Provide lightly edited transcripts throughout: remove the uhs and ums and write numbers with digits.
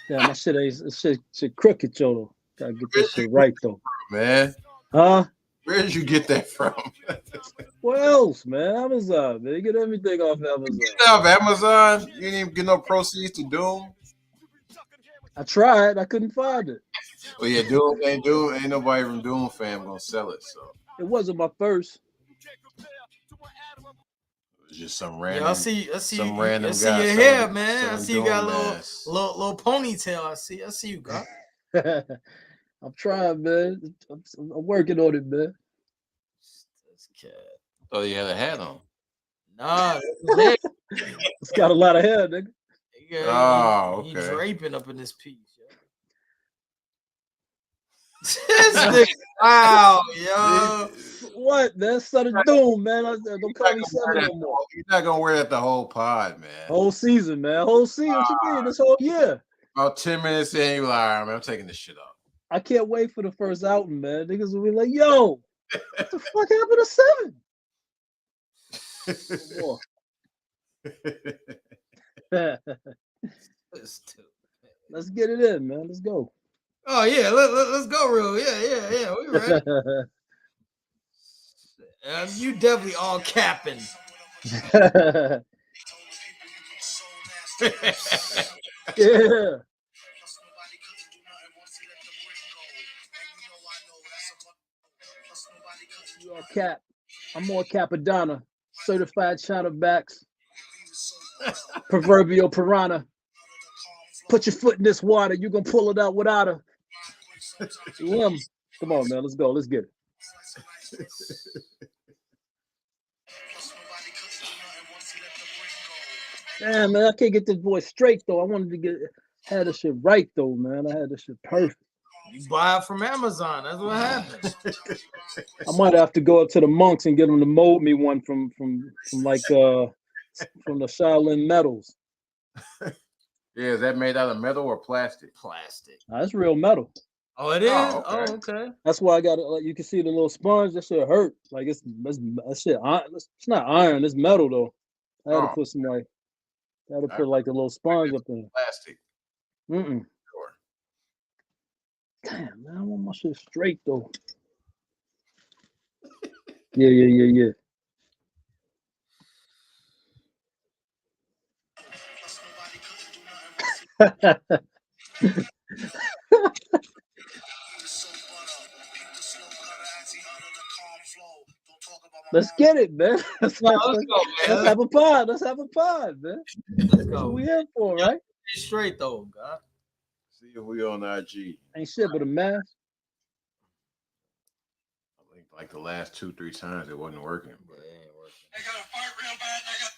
Yeah, my shit ain't shit crooked, yo. Gotta get this shit right though. Man. Huh? Where did you get that from? What else, man? Amazon, man. You get everything off Amazon. Get off Amazon? You didn't even get no proceeds to Doom? I tried. I couldn't find it. Well, yeah, Doom ain't nobody from Doom fam gonna sell it, so it wasn't my first. It was just some random. Yeah, I see random I see guy your selling- hair, man. I selling see you got a Doom little masks. little ponytail. I see you got. I'm trying, man. I'm working on it, man. This cat. Oh, you had a hat on. Nah, It's got a lot of hair, nigga. Oh, he okay. draping up in this piece. This nigga, wow, yo. What, man? Son of Doom, man. Don't call me seven no more. You're not gonna wear that the whole pod, man. Whole season, man. Whole season. What you mean? This whole year. About 10 minutes in, you're like, all right, man, I'm taking this shit off. I can't wait for the first outing, man. Niggas will be like, yo, what the fuck happened to seven? Let's get it in, man. Let's go. Oh yeah, let's go, real. Yeah. We ready. You definitely all capping. Yeah. You all cap. I'm more Capadonna. Certified China backs. Proverbial piranha. Put your foot in this water. You're going to pull it out without a limb. Come on, man. Let's go. Let's get it. Damn, man. I can't get this voice straight, though. I wanted to had this shit right, though, man. I had this shit perfect. You buy it from Amazon. That's what happens. I might have to go up to the monks and get them to mold me one from like from the Shaolin metals. Yeah, is that made out of metal or plastic? Plastic. That's real metal. Oh, it is. Oh, okay. That's why I got it. Like, you can see the little sponge. That shit hurt. Like that shit. It's not iron. It's metal though. I had to put some like. I had to put like a little sponge up in. Plastic. Sure. Damn, man, I want my shit straight though. Yeah. Let's get it, man. Let's have a pod. Let's have a pod, man. Let's go. That's what we here for, right? Straight though, God. See if we on IG. Ain't shit but a mask. I think like the last 2-3 times it wasn't working, but it ain't working. I got a fart real bad, nigga.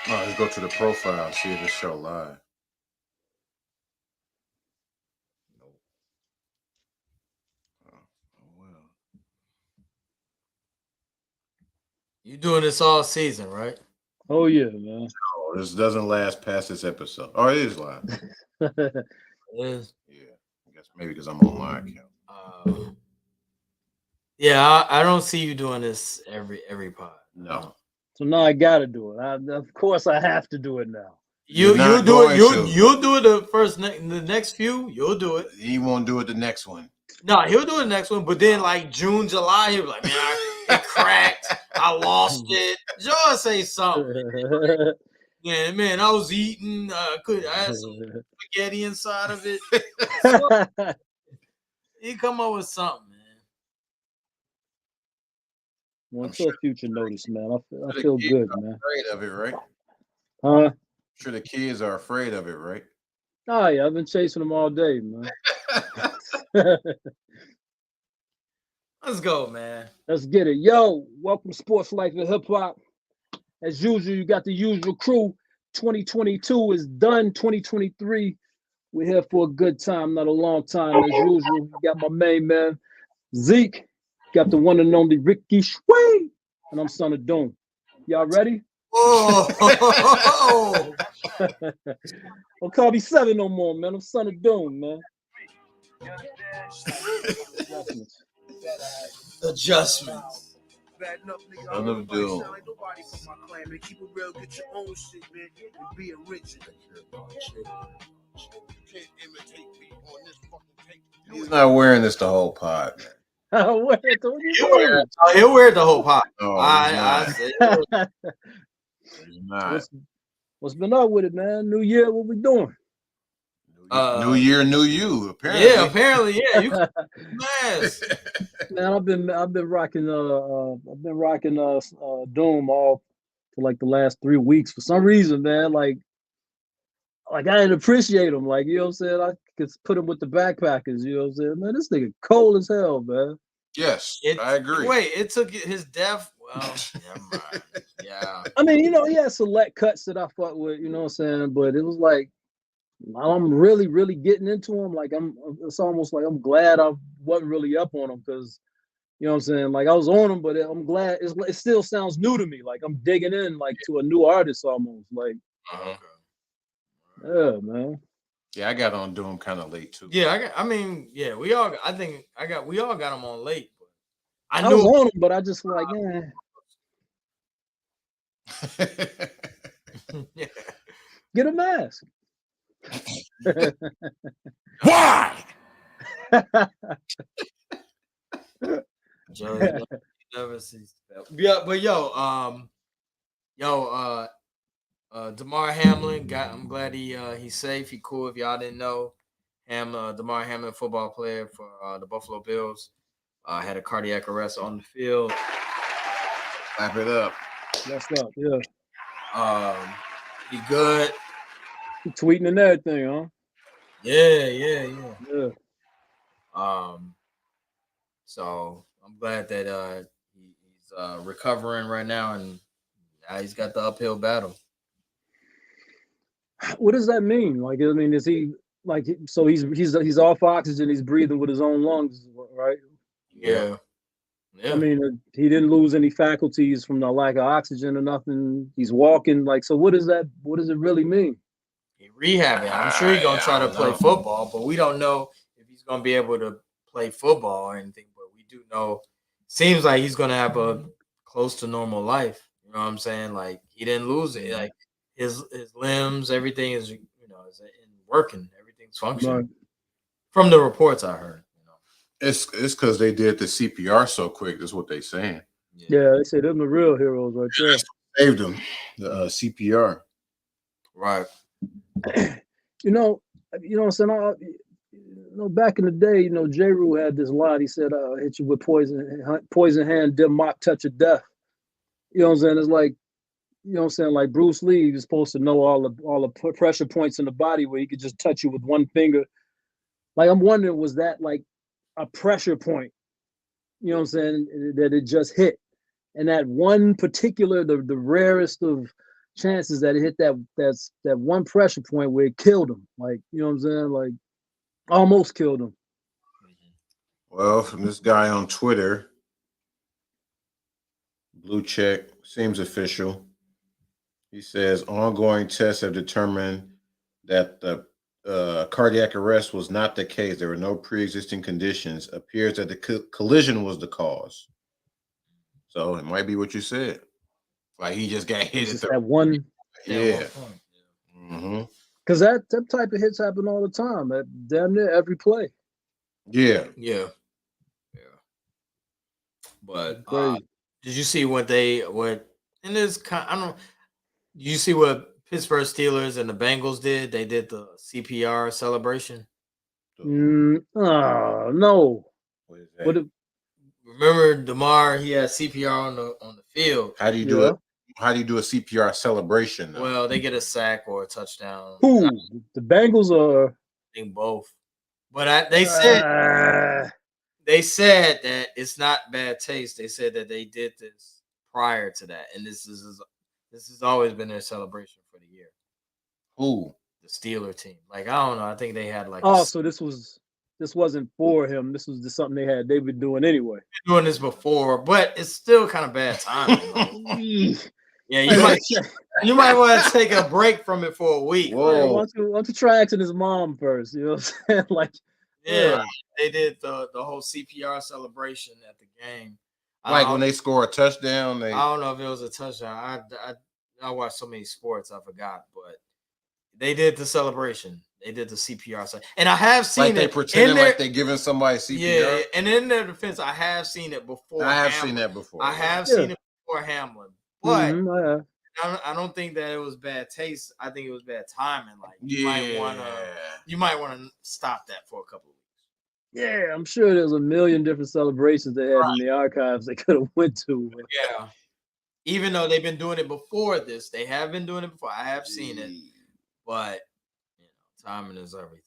No, let's go to the profile, see if it show live. Nope. Oh well. You doing this all season, right? Oh yeah, man. Oh, this doesn't last past this episode. Oh, it is live. It is. Yeah, I guess maybe because I'm on my account. Yeah, I don't see you doing this every pod. No. So now I gotta do it. Of course, I have to do it now. You'll do it. You'll do it the next few. You'll do it. He won't do it the next one. No, he'll do it the next one. But then like June, July, he'll be like, man, it cracked. I lost it. John say something. Yeah, man, I was eating. I had some spaghetti inside of it. So, he come up with something, man. Well, until future notice, man. I feel good, man. Afraid of it, right? Huh? I'm sure the kids are afraid of it, right? Oh yeah, I've been chasing them all day, man. Let's go, man. Let's get it. Yo, welcome to Sports Life and Hip Hop. As usual, you got the usual crew. 2022 is done. 2023, we're here for a good time, not a long time. As usual, you got my main man, Zeke. Got the one and only Ricky Sway. And I'm Son of Doom. Y'all ready? Oh, Don't call me 7 no more, man. I'm Son of Doom, man. Adjustments. Son of Doom. He's not wearing this the whole pod, man. What you mean? He'll wear it the whole pot. No, I he's say not. He's not. What's been up with it, man? New year, what we doing? New year, new you. Apparently, yeah, apparently, yeah. You mask. Man, I've been rocking Doom all for like the last 3 weeks for some reason, man. Like I didn't appreciate him. Like, you know what I'm saying? I could put him with the backpackers, you know what I'm saying? Man, this nigga cold as hell, man. Yes, I agree. Wait, it took his death. Well, never mind. Yeah. I mean, you know, he had select cuts that I fuck with, you know what I'm saying? But it was like I'm really, really getting into him. Like it's almost like I'm glad I wasn't really up on him because you know what I'm saying? Like I was on him, but I'm glad it still sounds new to me. Like I'm digging in like to a new artist almost. Like yeah, man. Yeah, I got on Doom kind of late too. Yeah, we all got him on late. But I was on him, but I just like, yeah. Get a mask. Why? Joey never sees that. Yeah, but Damar Hamlin I'm glad he's safe. He cool. If y'all didn't know, Damar Hamlin, football player for the Buffalo Bills, had a cardiac arrest on the field. Clap it up. That's up, yeah. He good. He tweeting and everything, huh? Yeah. So I'm glad that he's recovering right now, and now he's got the uphill battle. What does that mean? Like, I mean, is he like so he's off oxygen? He's breathing with his own lungs, right? Yeah. I mean, he didn't lose any faculties from the lack of oxygen or nothing. He's walking. Like, so what does it really mean? He rehabbing. I'm sure he's gonna try to play football, but we don't know if he's gonna be able to play football or anything. But we do know, seems like he's gonna have a close to normal life. You know what I'm saying? Like he didn't lose it. Like his limbs, everything is working. Everything's functioning. Right. From the reports I heard. It's because they did the CPR so quick. That's what they saying. Yeah, they say they're the real heroes right there. Saved them. The CPR. Right. You know what I'm saying? Back in the day, J. Rue had this line. He said, hit you with poison hand, dim mock touch of death. You know what I'm saying? It's like, you know what I'm saying? Like Bruce Lee is supposed to know all the pressure points in the body where he could just touch you with one finger. Like, I'm wondering, was that like a pressure point, you know what I'm saying, that it just hit, and that one particular, the rarest of chances that it hit that one pressure point where it killed him, like, you know what I'm saying, like almost killed him. Well, from this guy on Twitter, blue check, seems official. He says ongoing tests have determined that the cardiac arrest was not the case. There were no pre-existing conditions. Appears that the collision was the cause. So it might be what you said. Like he just got hit at that one. Yeah. Because that type of hits happen all the time at damn near every play. Yeah. But did you see what in this kind? I don't know. Did you see what Pittsburgh Steelers and the Bengals did? They did the CPR celebration. No. What is that? Remember Damar? He had CPR on the field. How do you do it? How do you do a CPR celebration? Though? Well, they get a sack or a touchdown. Who? The Bengals or? I think both. But they said that it's not bad taste. They said that they did this prior to that, and this has always been their celebration for the year. Who? The Steeler team. Like, I don't know. I think they had like. So this wasn't for him. This was just something they've been doing anyway. Doing this before, but it's still kind of bad timing. Yeah, you might want to take a break from it for a week. Whoa. Why don't you try asking his mom first? You know what I'm saying? Like, Yeah, they did the whole CPR celebration at the game. Like when they score a touchdown, I don't know if it was a touchdown. I watched so many sports, I forgot, but they did the celebration. They did the CPR, and I have seen like they pretending like they're giving somebody CPR. Yeah, and in their defense, I have seen it before. I have seen that before. I have seen it before Hamlin, but I don't think that it was bad taste. I think it was bad timing. Like you might want to stop that for a couple of weeks. Yeah, I'm sure there's a million different celebrations they had in the archives they could have went to. Yeah, even though they've been doing it before this, they have been doing it before. I have seen it, but timing is everything.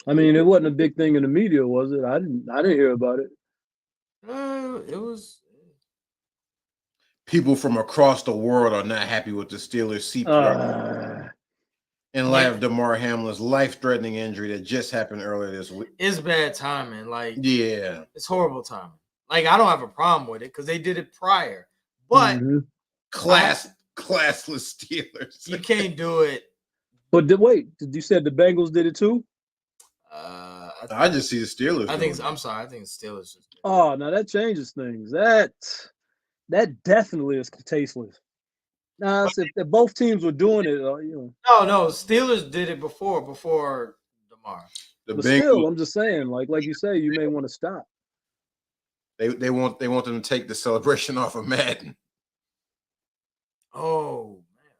I mean, it wasn't a big thing in the media, was it? I didn't hear about it. It was. People from across the world are not happy with the Steelers CPR in light of DeMar Hamlin's life-threatening injury that just happened earlier this week. It's bad timing. Like, yeah, it's horrible timing. Like, I don't have a problem with it because they did it prior, but classless Steelers. You can't do it. But wait, did you say the Bengals did it too? I just see the Steelers. I'm sorry. I think the Steelers. Oh, now that changes things. That definitely is tasteless. Now, if both teams were doing it, No, Steelers did it before DeMar. But still, I'm just saying, like you say, you may want to stop. They want them to take the celebration off of Madden. Oh man,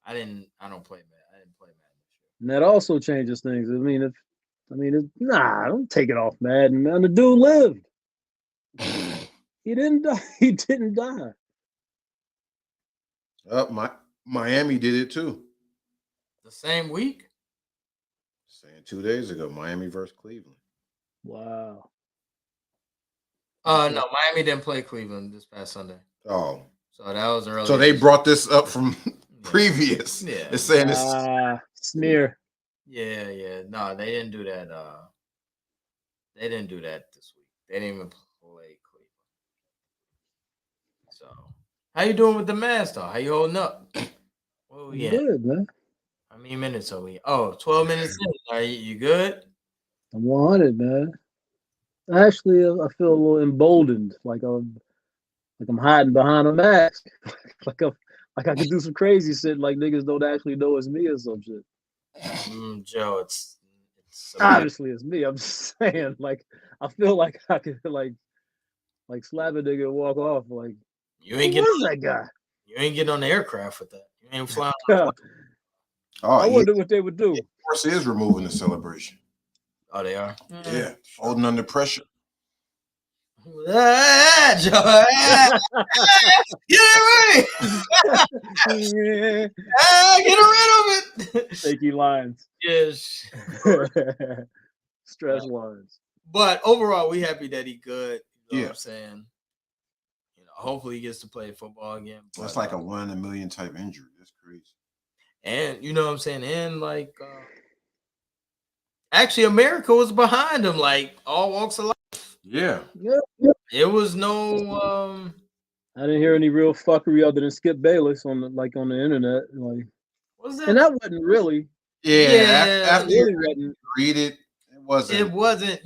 I don't play Madden. I didn't play Madden this year. And that also changes things. Don't take it off Madden, man. The dude lived. He didn't die. He didn't die. Miami did it too. The same week? Saying 2 days ago, Miami versus Cleveland. Wow. No, Miami didn't play Cleveland this past Sunday. Oh. So that was early. So they brought this up from previous. Yeah. It's saying it's smear. Yeah. No, they didn't do that. They didn't do that this week. They didn't even play Cleveland. So, how you doing with the mask, though? How you holding up? Good, man. How many minutes are we? 12 minutes in. Are you good? I'm 100, man. Actually, I feel a little emboldened, like I'm hiding behind a mask, like I can do some crazy shit, like niggas don't actually know it's me or some shit. Joe, it's obviously it's me. I'm just saying, like I feel like I could like slap a nigga and walk off. Like you ain't getting that guy. You ain't getting on the aircraft with that. You ain't flying. I wonder what they would do. Of course, is removing the celebration. Oh, they are? Yeah, holding under pressure. Joe, get away! Get rid of it. Fakey lines. Yes. Stress lines. But overall, we happy that he good. You know what I'm saying? Hopefully he gets to play football again. That's like a 1 in a million type injury. That's crazy. And you know what I'm saying? And like actually America was behind him, like all walks of life. Yeah. It was no I didn't hear any real fuckery other than Skip Bayless on the internet. Like what's that? And that wasn't really. Yeah. After you read it, it wasn't. It wasn't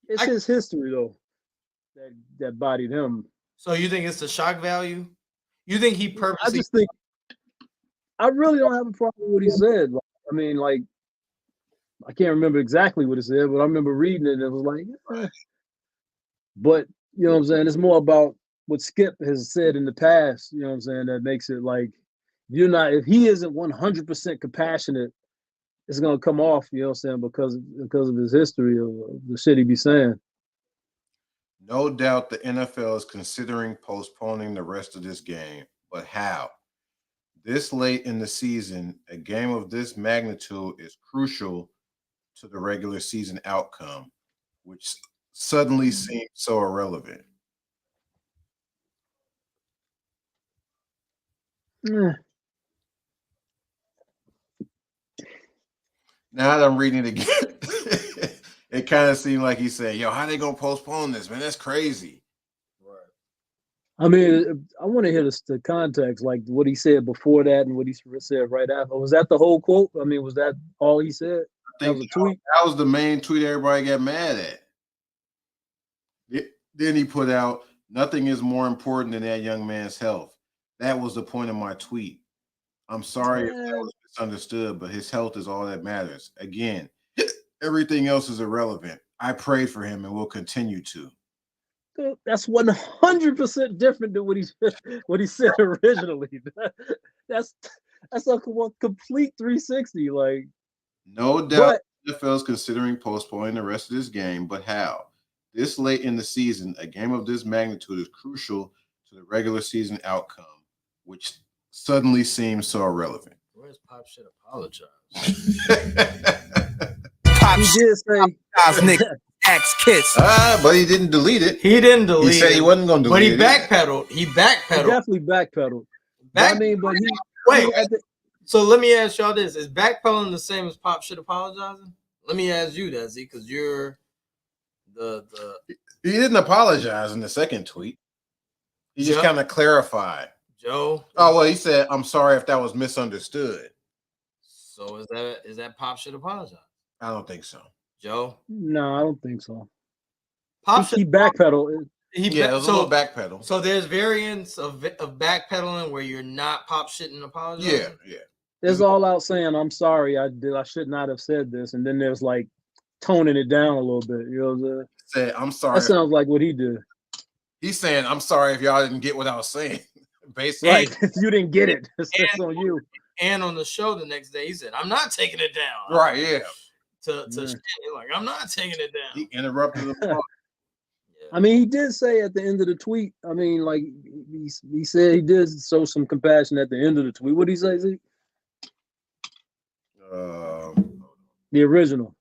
it's his history though. That bodied him. So you think it's the shock value? You think he purposely? I just think I really don't have a problem with what he said. Like, I mean, like I can't remember exactly what it said, but I remember reading it and it was like, But you know what I'm saying? It's more about what Skip has said in the past, you know what I'm saying, that makes it like if he isn't 100% compassionate, it's gonna come off, you know what I'm saying, because of his history of the shit he be saying. No doubt the NFL is considering postponing the rest of this game, but how? This late in the season, a game of this magnitude is crucial to the regular season outcome, which suddenly seems so irrelevant. Now that I'm reading it again, it kind of seemed like he said, "Yo, how they gonna postpone this, man? That's crazy." Right. I mean, I want to hear the context, like what he said before that and what he said right after. Was that the whole quote? I mean, was that all he said? I That was think a tweet. that was the main tweet everybody got mad at. Then he put out, "Nothing is more important than that young man's health. That was the point of my tweet. I'm sorry if that was misunderstood, but his health is all that matters. Again, everything else is irrelevant. I prayed for him and will continue to." That's 100% different than what he said originally. That's a complete 360. Like, No doubt the NFL is considering postponing the rest of this game, but how? This late in the season, a game of this magnitude is crucial to the regular season outcome, which suddenly seems so irrelevant. Where's Pop shit apologize? Pop he did say Nick X Kiss. But he didn't delete it. He didn't delete it. He said he wasn't going to delete it. But he backpedaled. He definitely backpedaled. I mean, but he wait. So let me ask y'all this: is backpedaling the same as Pop shit apologizing? Let me ask you that, Z, because you're the. He didn't apologize in the second tweet. He just kind of clarified. Joe. Oh well, he said, "I'm sorry if that was misunderstood." So is that Pop should apologize? I don't think so. Joe? No, I don't think so. Pop he backpedaled. It was a little backpedal. So there's variants of backpedaling where you're not pop shitting and apologizing? Yeah. There's all out saying, "I'm sorry, I should not have said this," and then there's like toning it down a little bit. You know what I'm saying? Say, "I'm sorry." That sounds like what he did. He's saying, "I'm sorry if y'all didn't get what I was saying." Basically, right? You didn't get it. It's on you. And on the show the next day, he said, "I'm not taking it down." Right? Yeah. To like, "I'm not taking it down." He interrupted him. I mean, he did say at the end of the tweet. I mean, like he said he did show some compassion at the end of the tweet. What did he say, Zeke? The original.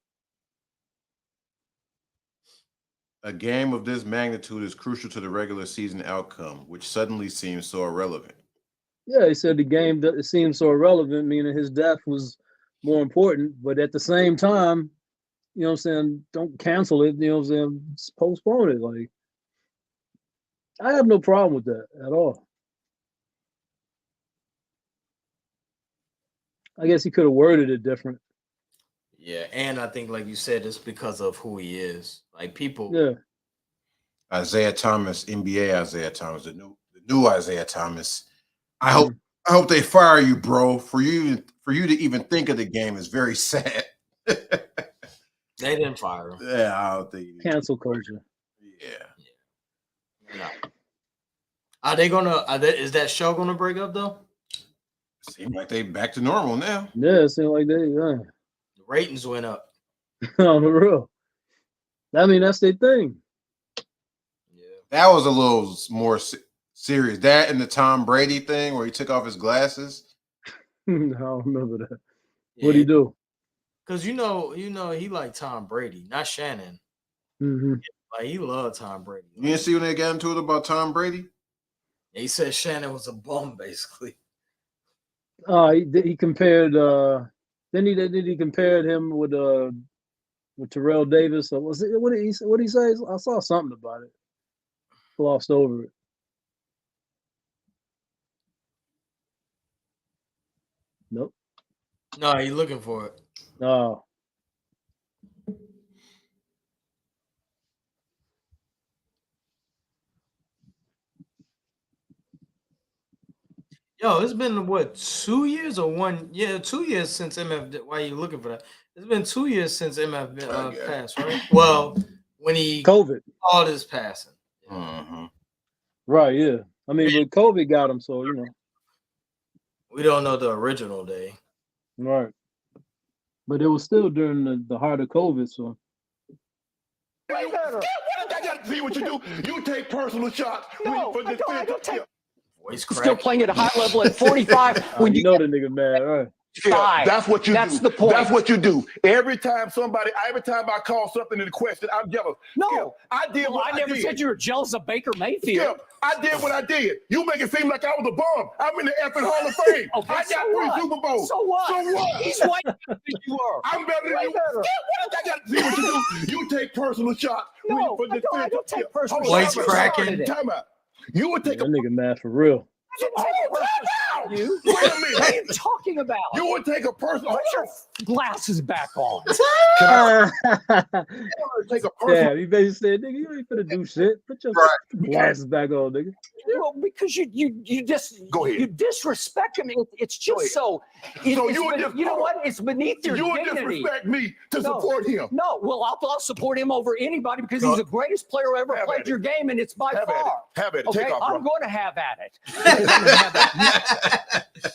A game of this magnitude is crucial to the regular season outcome, which suddenly seems so irrelevant. Yeah, he said the game that it seems so irrelevant, meaning his death was more important. But at the same time, you know what I'm saying, don't cancel it. You know what I'm saying, just postpone it. Like, I have no problem with that at all. I guess he could have worded it different. Yeah, and I think, like you said, it's because of who he is. Like, people. Yeah. Isaiah Thomas, NBA Isaiah Thomas, the new Isaiah Thomas. I hope they fire you, bro. For you to even think of the game is very sad. They didn't fire him. Yeah, I don't think. Cancel culture. Yeah. Are they gonna? Is that show gonna break up though? Seems like they back to normal now. Yeah, it seems like they. Yeah. The ratings went up. On the real. I mean, that's their thing. Yeah. That was a little more serious. That and the Tom Brady thing where he took off his glasses. I don't remember that. Yeah. What'd he do? Because you know, he liked Tom Brady, not Shannon. Mm-hmm. Like, he loved Tom Brady. You didn't see when they got into it about Tom Brady? He said Shannon was a bum, basically. He compared. Then he compared him with Terrell Davis. Or was it? What did he say? I saw something about it. Glossed over it. Nope. No, he's looking for it. Oh. Yo, it's been what, 2 years or 1? Yeah, 2 years since MF. Why are you looking for that? It's been 2 years since MF passed, right? Well, when he COVID, all this passing. Mm-hmm. Right, yeah. I mean, but COVID got him, so you know. We don't know the original day. Right. But it was still during the heart of COVID, so. What does that got to see what you do? You take personal shots. No, I don't take. Voice still playing at a high level at 45. When you know the nigga mad, right? Yeah, that's what you do. That's the point. That's what you do. Every time I call something into question, I'm jealous. No, yeah, I did well, what I never did. said you were jealous of Baker Mayfield. Yeah, I did what I did. You make it seem like I was a bum. I'm in the effing Hall of Fame. Okay, I got 3 Super Bowls. So what? So what? He's white than you are. I'm better than you. Yeah, what does that got to see what you do? You take personal shots. No, I don't take personal Voice shots. cracking. Time out. You would take That nigga mad for real. You? Wait a What are minute. you talking about? You would take a personal. Put your glasses back on. Take a personal. Damn, he basically said, nigga, you ain't finna do shit. Put your glasses back on, nigga. Well, because you just Go ahead. you disrespect him. It's Go ahead. just so. So it's you would you know what? It's beneath your You would dignity. disrespect me to No. support him. No, well, I'll support him over anybody because he's the greatest player ever Have played at your game, and it's by Have at it. far. Have at it. Okay, Take off, I'm bro. going to have at it. I'm gonna have at it.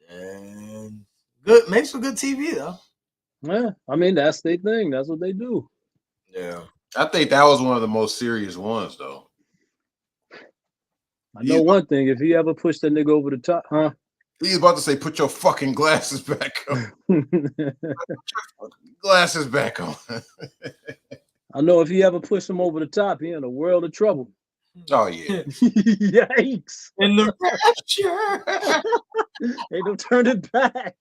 And good, makes for good TV though. Yeah, I mean, that's their thing. That's what they do. Yeah. I think that was one of the most serious ones, though. I know one thing. If he ever pushed that nigga over the top, huh? He's about to say, "Put your fucking glasses back on." Glasses back on. I know if he ever pushed him over the top, he in a world of trouble. Oh yeah. Yikes. In the rapture. Ain't no turn it back.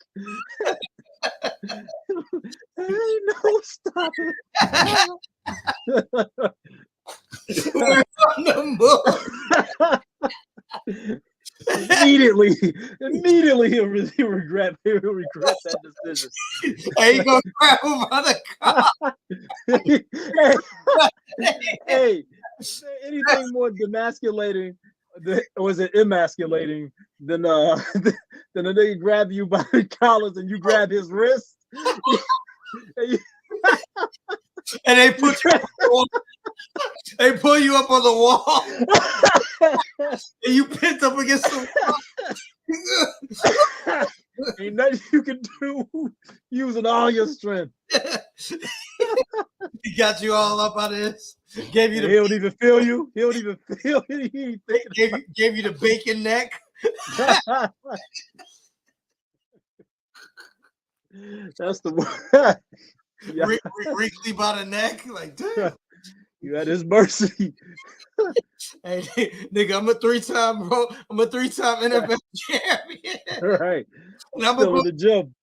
Ain't no stopping. We're on the move. Immediately he'll regret that decision. Hey, you gonna grab him by the Hey, anything more demasculating, was it emasculating than a nigga grab you by the collars and you grab his wrist? and they put you they pull you up on the wall and you pinned up against the wall. Ain't nothing you can do using all your strength. He got you all up out of this. Gave you He the don't even feel you. He don't even feel you. He ain't thinking gave you the bacon neck. That's the one. Yeah. Wrinkly by the neck. Like, damn. You at his mercy. Hey, nigga, I'm a three-time NFL champion. Right. And I'm Still in gonna the gym.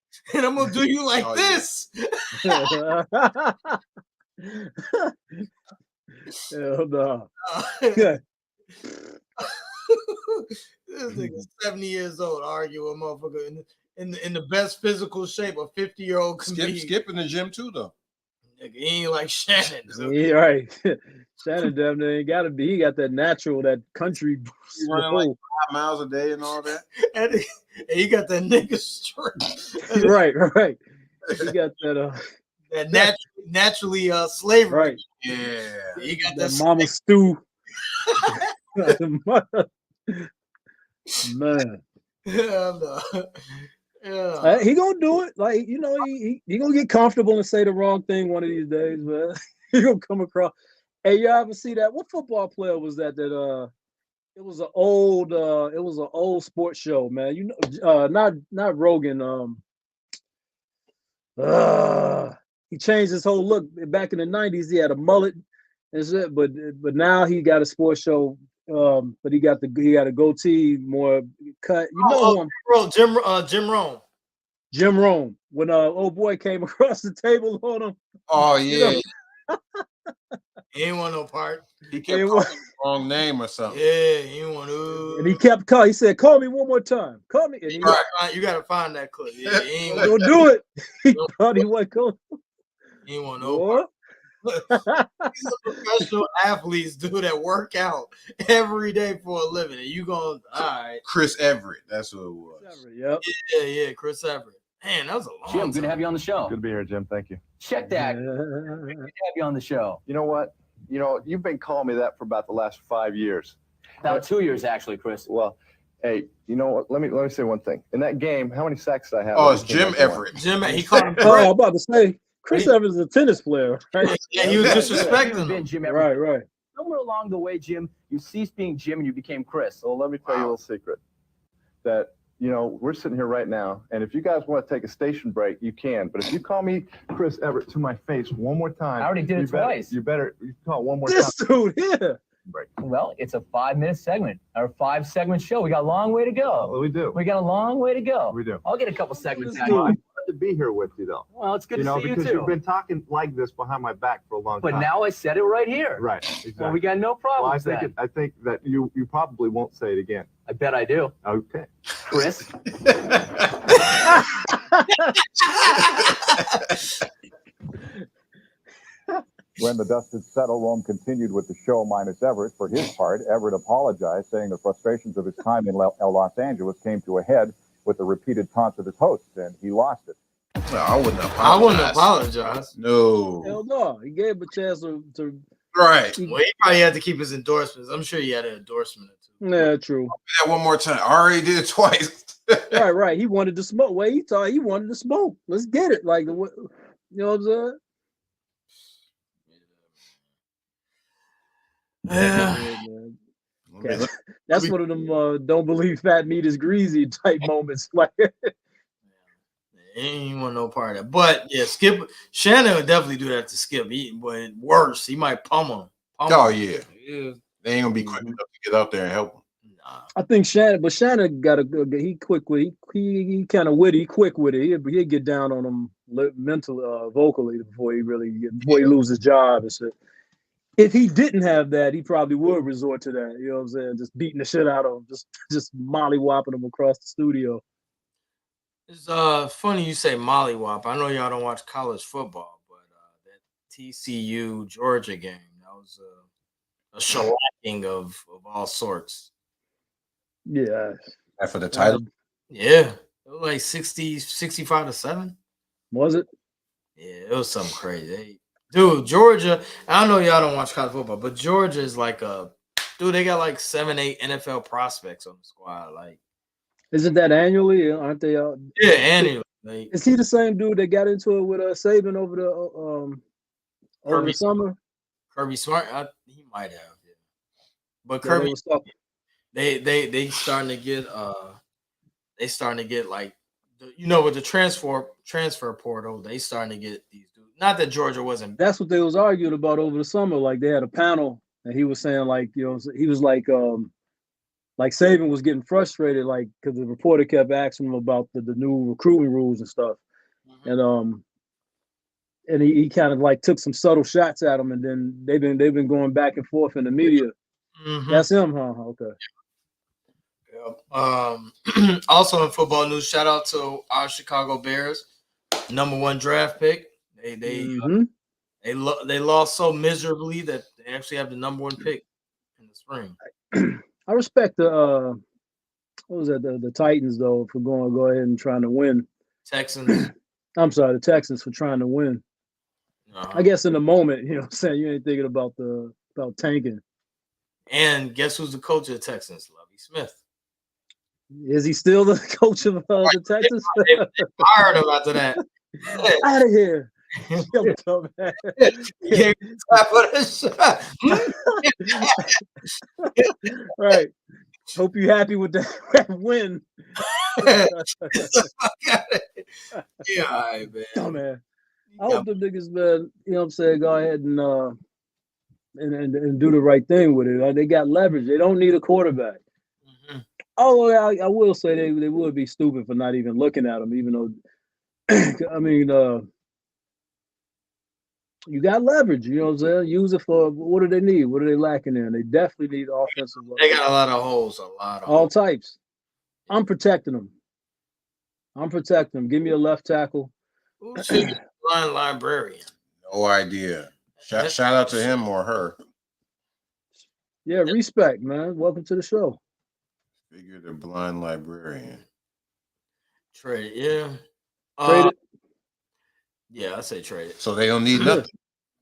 do you like Oh, yeah. this. Hell no. This nigga's 70 years old, argue with a motherfucker in the best physical shape a 50-year-old can be. Skip in the gym too, though. Nigga, he ain't like Shannon. So. Yeah, right. Shannon damn near ain't gotta be. He got that natural, that country. He running like 5 miles a day and all that. And he got that nigga strength. Right. He got that That naturally slavery. right. Yeah. He got That that mama stew. Man. Yeah. He gonna do it. Like, you know, he gonna get comfortable and say the wrong thing one of these days, man. He gonna come across. Hey, y'all ever see that? What football player was that? It was an old sports show, man. You know, not Rogan. He changed his whole look. Back in the 90s, he had a mullet and shit, but now he got a sports show. But he got a goatee, more cut. You know him, Jim Rome. Jim Rome. When old boy came across the table on him. Oh yeah. You know? He ain't want no part. He kept calling the wrong name or something. Yeah, he ain't want to. And he kept calling. He said, "Call me one more time. Call me." And he You gotta find that clip. Yeah, he ain't don't do it. He thought he wasn't going. He ain't want no part. These are professional athletes, dude, that work out every day for a living. And you going, all right. Chris Everett. That's who it was. Yep. Yeah, Chris Everett. Man, that was a long Jim, time. good to have you on the show. Good to be here, Jim. Thank you. Check that. Good to have you on the show. You know what? You've been calling me that for about the last 5 years. About 2 years, actually, Chris. Well, hey, you know what? Let me say one thing. In that game, how many sacks did I have? Oh, it's Jim Everett. Jim, he called him Oh, I'm about to say Chris Evans is a tennis player, right? Yeah, he was disrespecting him. Jim Everett. Right. Somewhere along the way, Jim, you ceased being Jim and you became Chris. So let me tell you a little secret. That, we're sitting here right now, and if you guys want to take a station break, you can. But if you call me Chris Everett to my face one more time, I already did it twice. You better call it one more This time. dude here. Break. Well, it's a 5-minute segment, or 5-segment show. We got a long way to go. Well, we do. We got a long way to go. We do. I'll get a couple segments out. Dude. The to be here with you, though. Well, it's good to see you because too. you've been talking like this behind my back for a long But time. now I said it right here. Right. Exactly. Well, we got no problem Well, with that. I think that you probably won't say it again. I bet I do. Okay. Chris. When the dust had settled, Rome continued with the show minus Everett. For his part, Everett apologized, saying the frustrations of his time in Los Angeles came to a head with the repeated taunts of his hosts, and he lost it. No, I wouldn't apologize. I wouldn't apologize. No. Hell no. He gave him a chance to Right. Well, he probably had to keep his endorsements. I'm sure he had an endorsement or two. Yeah, true. That one more time. I already did it twice. Right. He wanted to smoke. Well, he thought he wanted to smoke. Let's get it. Like, you know what I'm saying? Yeah. Man. Okay. That's one of them don't believe fat meat is greasy type moments. Like, He ain't want no part of that. But yeah, Skip Shannon would definitely do that to Skip. But worse, he might pummel him. Oh, yeah. Yeah. They ain't gonna be quick enough to get out there and help him. Nah. I think Shannon got a good. He quick with it. He kind of witty, quick with it. He'd get down on him mentally, vocally before he loses his job and shit. If he didn't have that, he probably would resort to that. You know what I'm saying? Just beating the shit out of him, just molly-whopping him across the studio. It's funny you say mollywop. I know y'all don't watch college football, but that TCU Georgia game, that was a shellacking of all sorts. Yeah. And for the title? Yeah. It was like 65-7. Was it? Yeah, it was something crazy. Dude, Georgia, I know y'all don't watch college football, but Georgia is like they got like 7-8 NFL prospects on the squad. Like, isn't that annually? Aren't they? yeah, annually. Like, is he the same dude that got into it with Saban over the summer? Kirby Smart, he might have. Yeah. But Yeah, Kirby, they starting to get like, with the transfer portal, they starting to get these dudes. Not that Georgia wasn't. That's what they was arguing about over the summer. Like they had a panel, and he was saying like, he was like Saban was getting frustrated, like because the reporter kept asking him about the new recruiting rules and stuff, and he kind of like took some subtle shots at him, and then they've been going back and forth in the media. Mm-hmm. That's him, huh? Okay. Yep. Also in football news, shout out to our Chicago Bears, #1 draft pick. They lost so miserably that they actually have the #1 pick in the spring. I respect the the Titans though for go ahead and trying to win. Texans. I'm sorry, the Texans for trying to win. I guess in the moment, you know what I'm saying, you ain't thinking about tanking. And guess who's the coach of the Texans? Lovie Smith. Is he still the coach of the Texans? They fired him after that. Out of here. Right. Hope you're happy with that win. Yeah, all right, man. Oh, man. I hope the niggas, man, you know what I'm saying, go ahead and do the right thing with it. They got leverage. They don't need a quarterback. Mm-hmm. Although I will say they would be stupid for not even looking at them, even though, I mean, you got leverage, you know what I'm saying? Use it for, what do they need? What are they lacking in? They definitely need offensive. They got a lot of holes, all types. I'm protecting them. Give me a left tackle. Who's your blind librarian? No idea. Shout out to him or her. Yeah, respect, man. Welcome to the show. Figure the blind librarian. Trade, yeah. Trade it. Yeah, I say trade it. So they don't need nothing.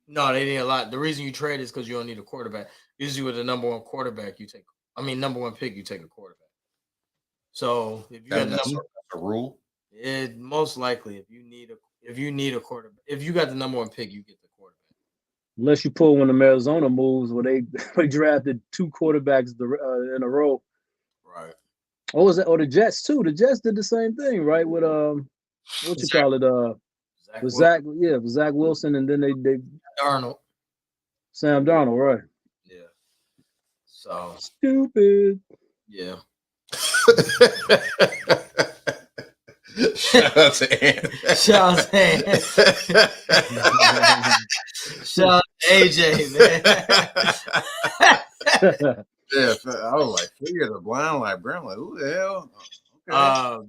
No, they need a lot. The reason you trade is because you don't need a quarterback. Usually with the #1 quarterback, #1 pick, you take a quarterback. So if you got that's a rule. It most likely if you need a quarterback, if you got the #1 pick, you get the quarterback. Unless you pull one of them Arizona moves where they drafted 2 quarterbacks in a row. Right. Oh, was that? Or the Jets too. The Jets did the same thing, right? With Zach Wilson, and then they Darnold. Sam Darnold, right? Yeah. So stupid. Yeah. Shout out to Ant. Shout out to Ant. Shout out to AJ, man. Yeah, I was like, figure the blind librarian. I'm like, who the hell? Okay.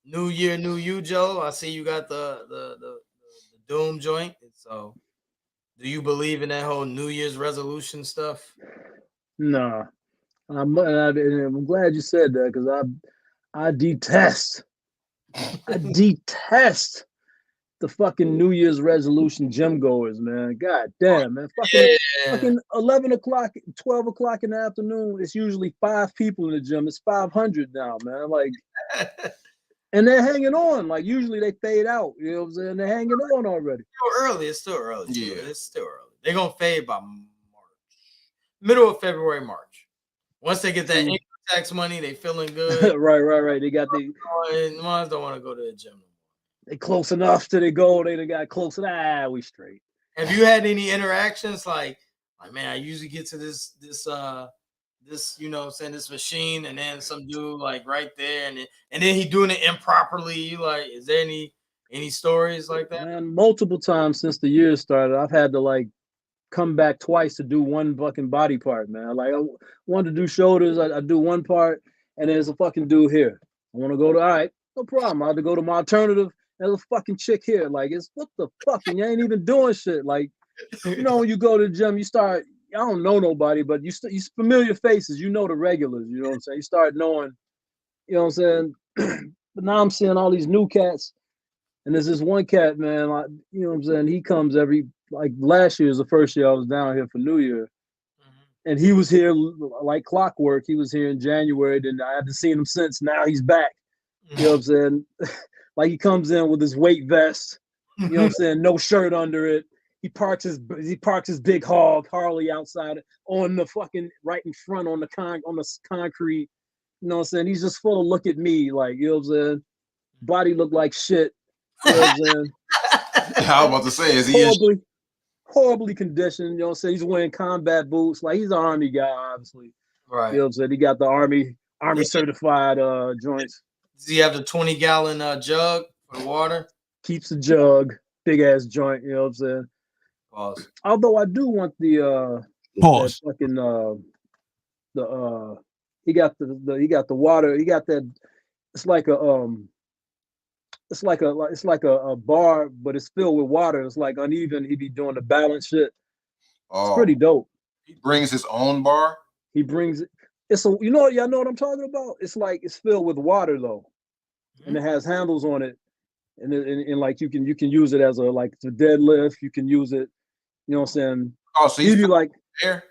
New year, new you, Joe. I see you got the Doom joint. So, do you believe in that whole New Year's resolution stuff? Nah, I'm glad you said that because I detest the fucking New Year's resolution gym goers, man. God damn, man. Fucking 11 o'clock, 12 o'clock in the afternoon. It's usually 5 people in the gym. It's 500 now, man. Like, and they're hanging on. Like, usually they fade out. You know what I'm saying? They're hanging on already. It's still early. Yeah. It's still early. They're going to fade by March. Middle of February, March. Once they get that income tax money, they feeling good. Right. They got the ones don't want to go to the gym. They close enough to the goal. They got close enough. We straight. Have you had any interactions like man, I usually get to this you know what I'm saying, this machine, and then some dude like right there, and then he doing it improperly. Like, is there any stories like that? Man, multiple times since the year started, I've had to like come back twice to do one fucking body part, man. Like, I wanted to do shoulders, I do one part, and there's a fucking dude here. I want to go to, all right, no problem. I have to go to my alternative. There's a fucking chick here. Like, it's what the fuck? And you ain't even doing shit. Like, you know, when you go to the gym, you start, I don't know nobody, but you familiar faces. You know the regulars. You know what I'm saying? You start knowing, you know what I'm saying? But now I'm seeing all these new cats. And there's this one cat, man, like, you know what I'm saying? He comes like last year is the first year I was down here for New Year. Mm-hmm. And he was here like clockwork. He was here in January. Then I haven't seen him since. Now he's back. You know what I'm saying? Like, he comes in with his weight vest, you know what I'm saying? No shirt under it. He parks his big hog Harley outside on the fucking right in front on the concrete. You know what I'm saying? He's just full of look at me, like, you know what I'm saying? Body look like shit. You know what I'm saying? I was about to say, is he horribly conditioned? You know what I'm saying? He's wearing combat boots. Like, he's an Army guy, obviously. Right. You know what I'm saying? He got the Army certified joints. Does he have the 20-gallon jug for the water? Keeps the jug, big ass joint. You know what I'm saying? Pause. Although I do want the pause. Fucking he got the water. He got that. It's like a bar, but it's filled with water. It's like uneven. He be doing the balance shit. It's pretty dope. He brings his own bar. He brings it. Y'all know what I'm talking about? It's like it's filled with water though, and it has handles on it, and like you can use it as a deadlift. You can use it. You know what I'm saying? Oh, so he's like there.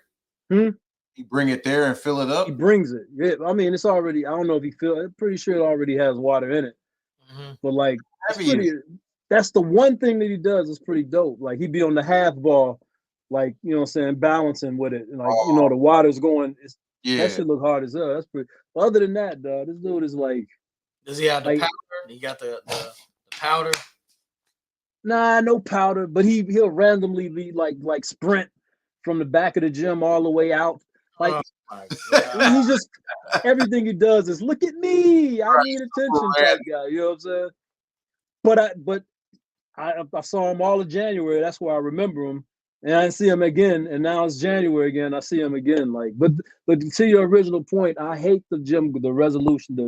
He bring it there and fill it up. He brings it. Yeah, I mean, it's already. I don't know if I'm pretty sure it already has water in it. Mm-hmm. But like, that's the one thing that he does is pretty dope. Like, he'd be on the half bar, like, you know what I'm saying, balancing with it, and like, you know, the water's going. That shit look hard as hell. That's pretty. But other than that, dog, this dude is like. Does he have the powder? He got the powder. Nah, no powder. But he'll randomly be like sprint from the back of the gym all the way out. Like, he's just everything he does is look at me. I need attention type guy. You know what I'm saying? But I saw him all of January. That's why I remember him. And I didn't see him again, and now it's January again. I see him again. Like, but to your original point, I hate the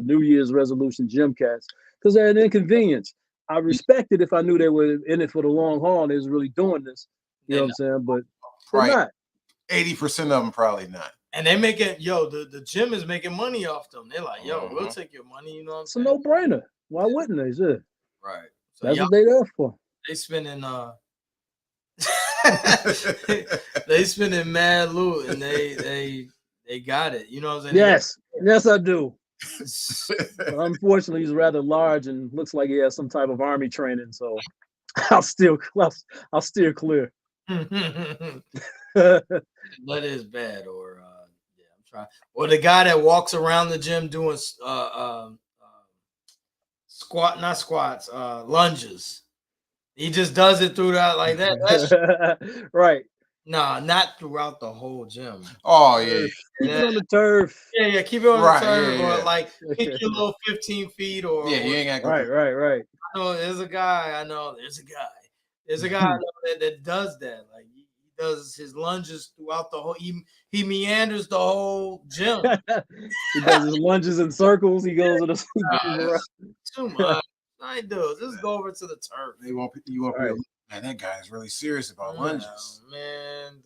New Year's resolution gym cats, because they're an inconvenience. I respect it if I knew they were in it for the long haul and they was really doing this. You know what I'm saying? But they're not. 80% of them probably not. And they making the gym is making money off them. They're like, we'll take your money. You know what I'm saying? It's a no-brainer. Why wouldn't they? Sure. Right. So that's what they there for. They spending they spending mad loot, and they got it. You know what I'm saying? Yes, I do. Unfortunately, he's rather large and looks like he has some type of Army training, so I'll steer clear. That is bad. Or I'm trying. Or the guy that walks around the gym doing lunges. He just does it through that like that. Right. Nah, not throughout the whole gym. Oh yeah, Keep it on the turf. Yeah, keep it on Right, the turf, yeah. or like pick your little 15 feet, or yeah. You ain't got Right. I know there's a guy. There's a guy I know that does that. Like he does his lunges throughout the whole. He meanders the whole gym. He does his lunges in circles. He goes in a Too much. I do. Just go over to the turf. you won't be Right. man, that guy is really serious about lunges. Man.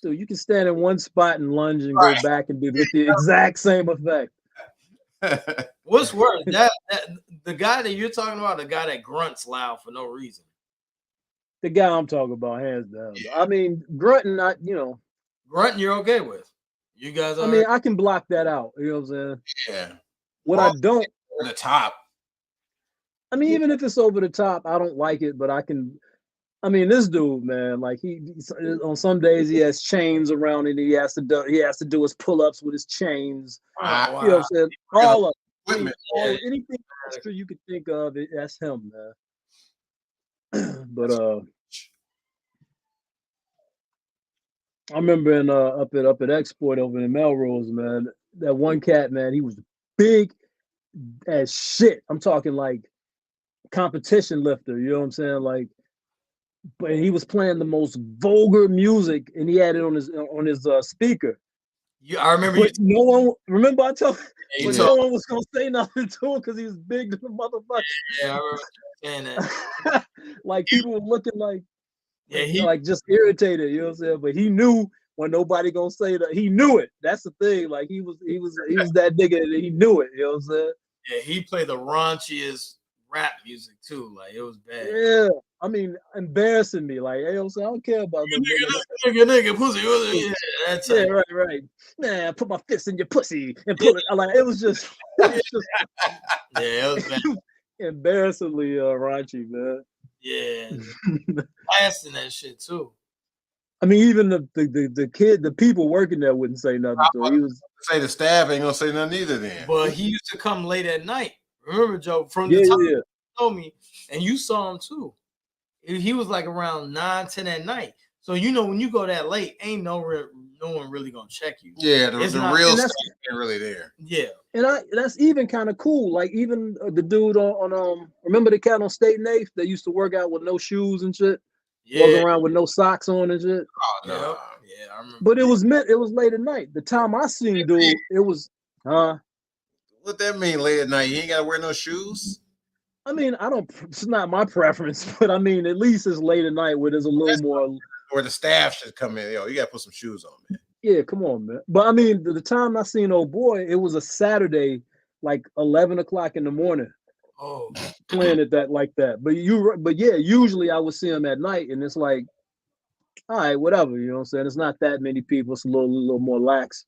So you can stand in one spot and lunge and go back and get the exact same effect. What's worse, that the guy that you're talking about, the guy that grunts loud for no reason. The guy I'm talking about, hands down. I mean, grunting, Grunting, you're okay with. You guys are. I mean, I can block that out. You know what I'm saying? Yeah. What I don't, On the top. I mean, even if it's over the top, I don't like it, but I can. I mean, this dude, man, like he's on some days he has chains around it. He has to do his pull-ups with his chains. Wow. You know what I'm saying? All of Equipment. anything extra you could think of, that's him, man. But I remember in up at Export over in Melrose, man, that one cat, man, he was big as shit. I'm talking like competition lifter, you know what I'm saying? Like, but he was playing the most vulgar music, and he had it on his speaker. I remember But no one remember I told. you But no one was gonna say nothing to him because he was big to the motherfucker. Yeah, I remember saying that. Like people were looking like, Yeah, like just irritated, you know what I'm saying? But he knew when nobody gonna say that. He knew it. That's the thing. Like he was that nigga that he knew it, you know what I'm saying? Yeah, he played the raunchiest rap music too. Like it was bad. Yeah. I mean, embarrassing me. Like, hey, I don't care about them Nigga, pussy. Yeah, that's yeah, right. Nah, put my fist in your pussy and pull it. Like, it was just it was bad. embarrassingly raunchy, man. Yeah, blasting that shit too. I mean, even the people working there wouldn't say nothing to him. He was say the staff ain't gonna say nothing either then. But he used to come late at night. Remember, Joe, from yeah, the time yeah. you told me, and you saw him too. He was like around 9, 10 at night. So you know when you go that late, ain't no one really gonna check you. Yeah, the real and staff ain't really there. Yeah, And that's even kind of cool. Like even the dude on remember the cat on State and Eighth that used to work out with no shoes and shit, walking around with no socks on and shit. Oh no, yeah, I remember. But it was late at night. The time I seen dude, it was what that mean late at night? You ain't gotta wear no shoes. I mean, it's not my preference, but I mean, at least it's late at night where there's a little more. Or the staff should come in. Yo, you gotta put some shoes on, man. Yeah, come on, man. But I mean, the time I seen old boy, it was a Saturday, like 11 o'clock in the morning. Oh, Playing it like that. But yeah, usually I would see him at night, and it's like, all right, whatever, you know what I'm saying? It's not that many people. It's a little more lax.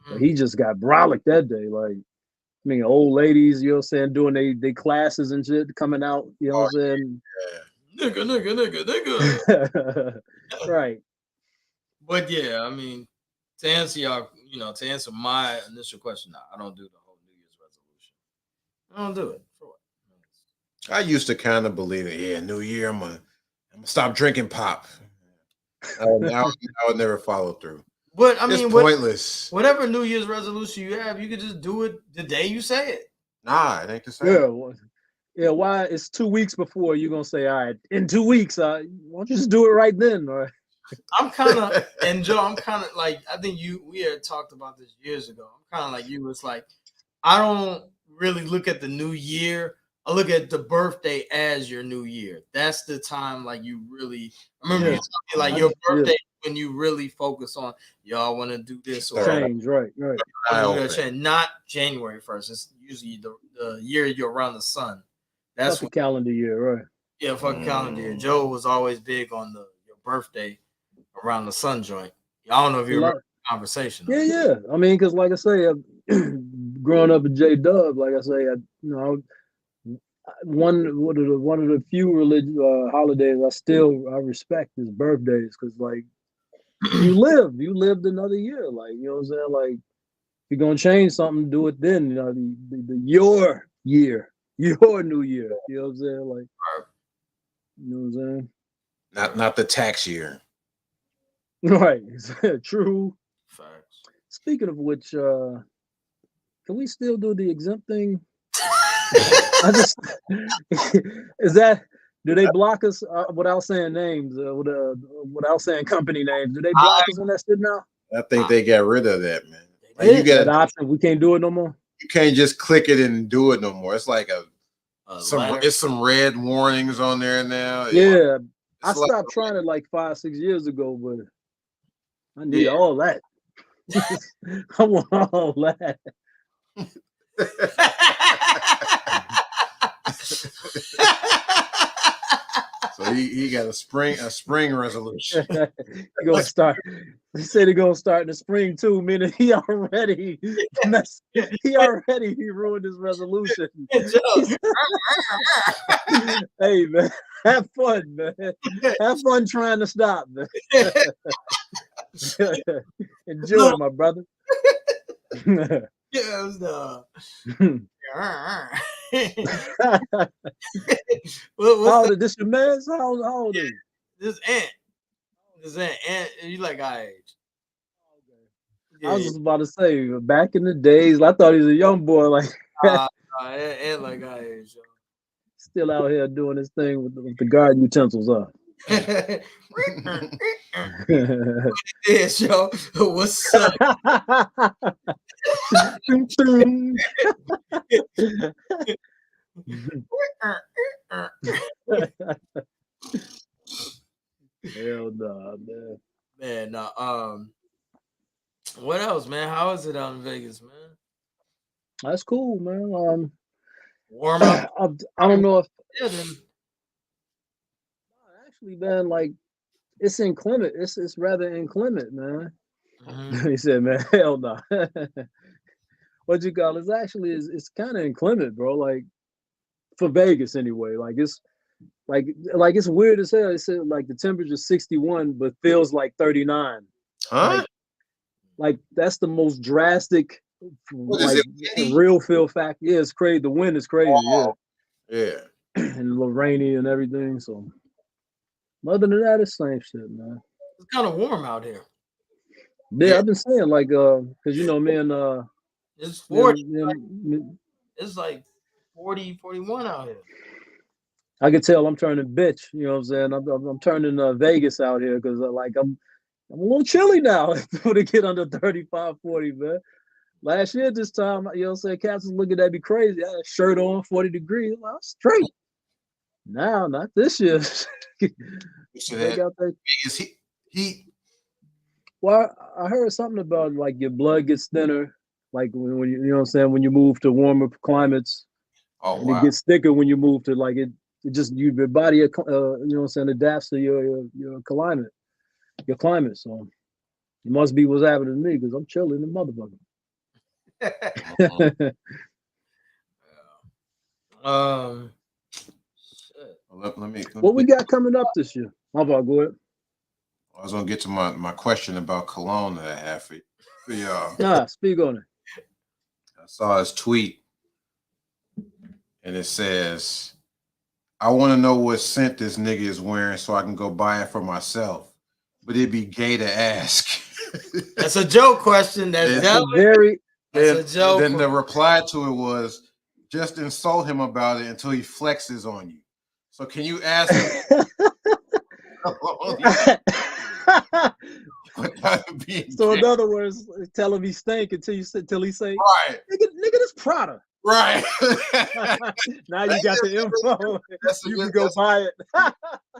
But he just got brolic that day. Like, I mean, old ladies, you know what I'm saying, doing they classes and shit coming out, you know what I'm saying? Yeah. Nigga. Right. But yeah, I mean, to answer to answer my initial question, no, I don't do the whole New Year's resolution. I don't do it. For what? I used to kind of believe it. Yeah, New Year, I'm gonna stop drinking pop. I would never follow through. But I mean, it's pointless. Whatever New Year's resolution you have, you could just do it the day you say it. Nah, it ain't the same. Yeah, why? It's 2 weeks before you're gonna say, all right, in 2 weeks, why don't you just do it right then? Or I'm kind of, and Joe, I'm kind of like, I think we had talked about this years ago. I'm kind of like you. It's like, I don't really look at the new year. I look at the birthday as your new year. That's the time, like, you really, I remember you talking like your birthday when you really focus on, y'all want to do this or change, right. Not January 1st. It's usually the year you're around the sun. That's the calendar year, right? Yeah, fuck calendar year. Joe was always big on your birthday around the sun joint. I don't know if you remember the conversation. Yeah. I mean, because like I say, growing up at J-Dub, like I say, one of the few religious holidays I respect is birthdays, because like you lived another year, like, you know what I'm saying? Like, if you're gonna change something, do it then. You know, your year, your new year. You know what I'm saying? Like, you know what I'm saying? Not the tax year. Right. True. Facts. Speaking of which, can we still do the exempt thing? I just is that do they block us without saying names, without saying company names? Do they block us on that shit now? I think they got rid of that, man. Like did? you That got option, we can't do it no more. you can't just click it and do it no more. It's like Letter. it's some red warnings on there now. Yeah, I It's like- stopped trying it like 5-6 years ago, but I need all that. I want all that. So he got a spring resolution. He gonna start. They say they're gonna start in the spring too. Meaning he already ruined his resolution. Hey man, have fun, man. Have fun trying to stop, man. Enjoy, my brother. Yes, no. How old is this your man? How old is he? This Ant, you like our age. I was just about to say, back in the days, I thought he was a young boy, like Ant like our age. Yo. still out here doing his thing with the garden utensils up. Yes, yo. What's up? Hell nah, man. Man, what else, man? How is it out in Vegas, man? That's cool, man. Warm up. I don't know if Yeah, then. actually, man, like it's inclement. It's rather inclement, man. Mhm. He said, man, hell no. What you call it? It's kind of inclement, bro. Like for Vegas anyway. Like it's it's weird as hell. It said like the temperature's 61, but feels like 39. Huh? Like that's the most drastic, What is like it, windy? real feel fact. Yeah, it's crazy. The wind is crazy. Oh. Yeah. Yeah, and a little rainy and everything. So other than that, it's same shit, man. It's kind of warm out here. Yeah, I've been saying like, cause you know, man, It's 40. man, It's like 40, 41 out here. I could tell I'm turning bitch. You know what I'm saying? I'm turning Vegas out here because I'm a little chilly now to get under 35, 40, man. Last year this time, you know what I'm saying, cats was looking at me crazy. I had a shirt on, 40 degrees. I was straight. Now, not this year. They got that. Vegas heat. Well, I heard something about like your blood gets thinner, like when you know what I'm saying, when you move to warmer climates, Oh and wow. it gets thicker when you move to like it just your body, you know what I'm saying, adapts to your climate, So it must be what's happening to me because I'm chilling the motherfucker. Shit. Let me What we got coming up this year? How about go ahead? I was gonna get to my question about cologne that I have for y'all. Yeah, speak on it. I saw his tweet and it says, I want to know what scent this nigga is wearing so I can go buy it for myself. But it'd be gay to ask. That's a joke question. That's It's definitely Then, a joke. then the reply to it was, just insult him about it until he flexes on you. So can you ask him? So in other words, tell him he stink until he say, right, nigga, this Prada. right. Now you got the info. You can go buy it.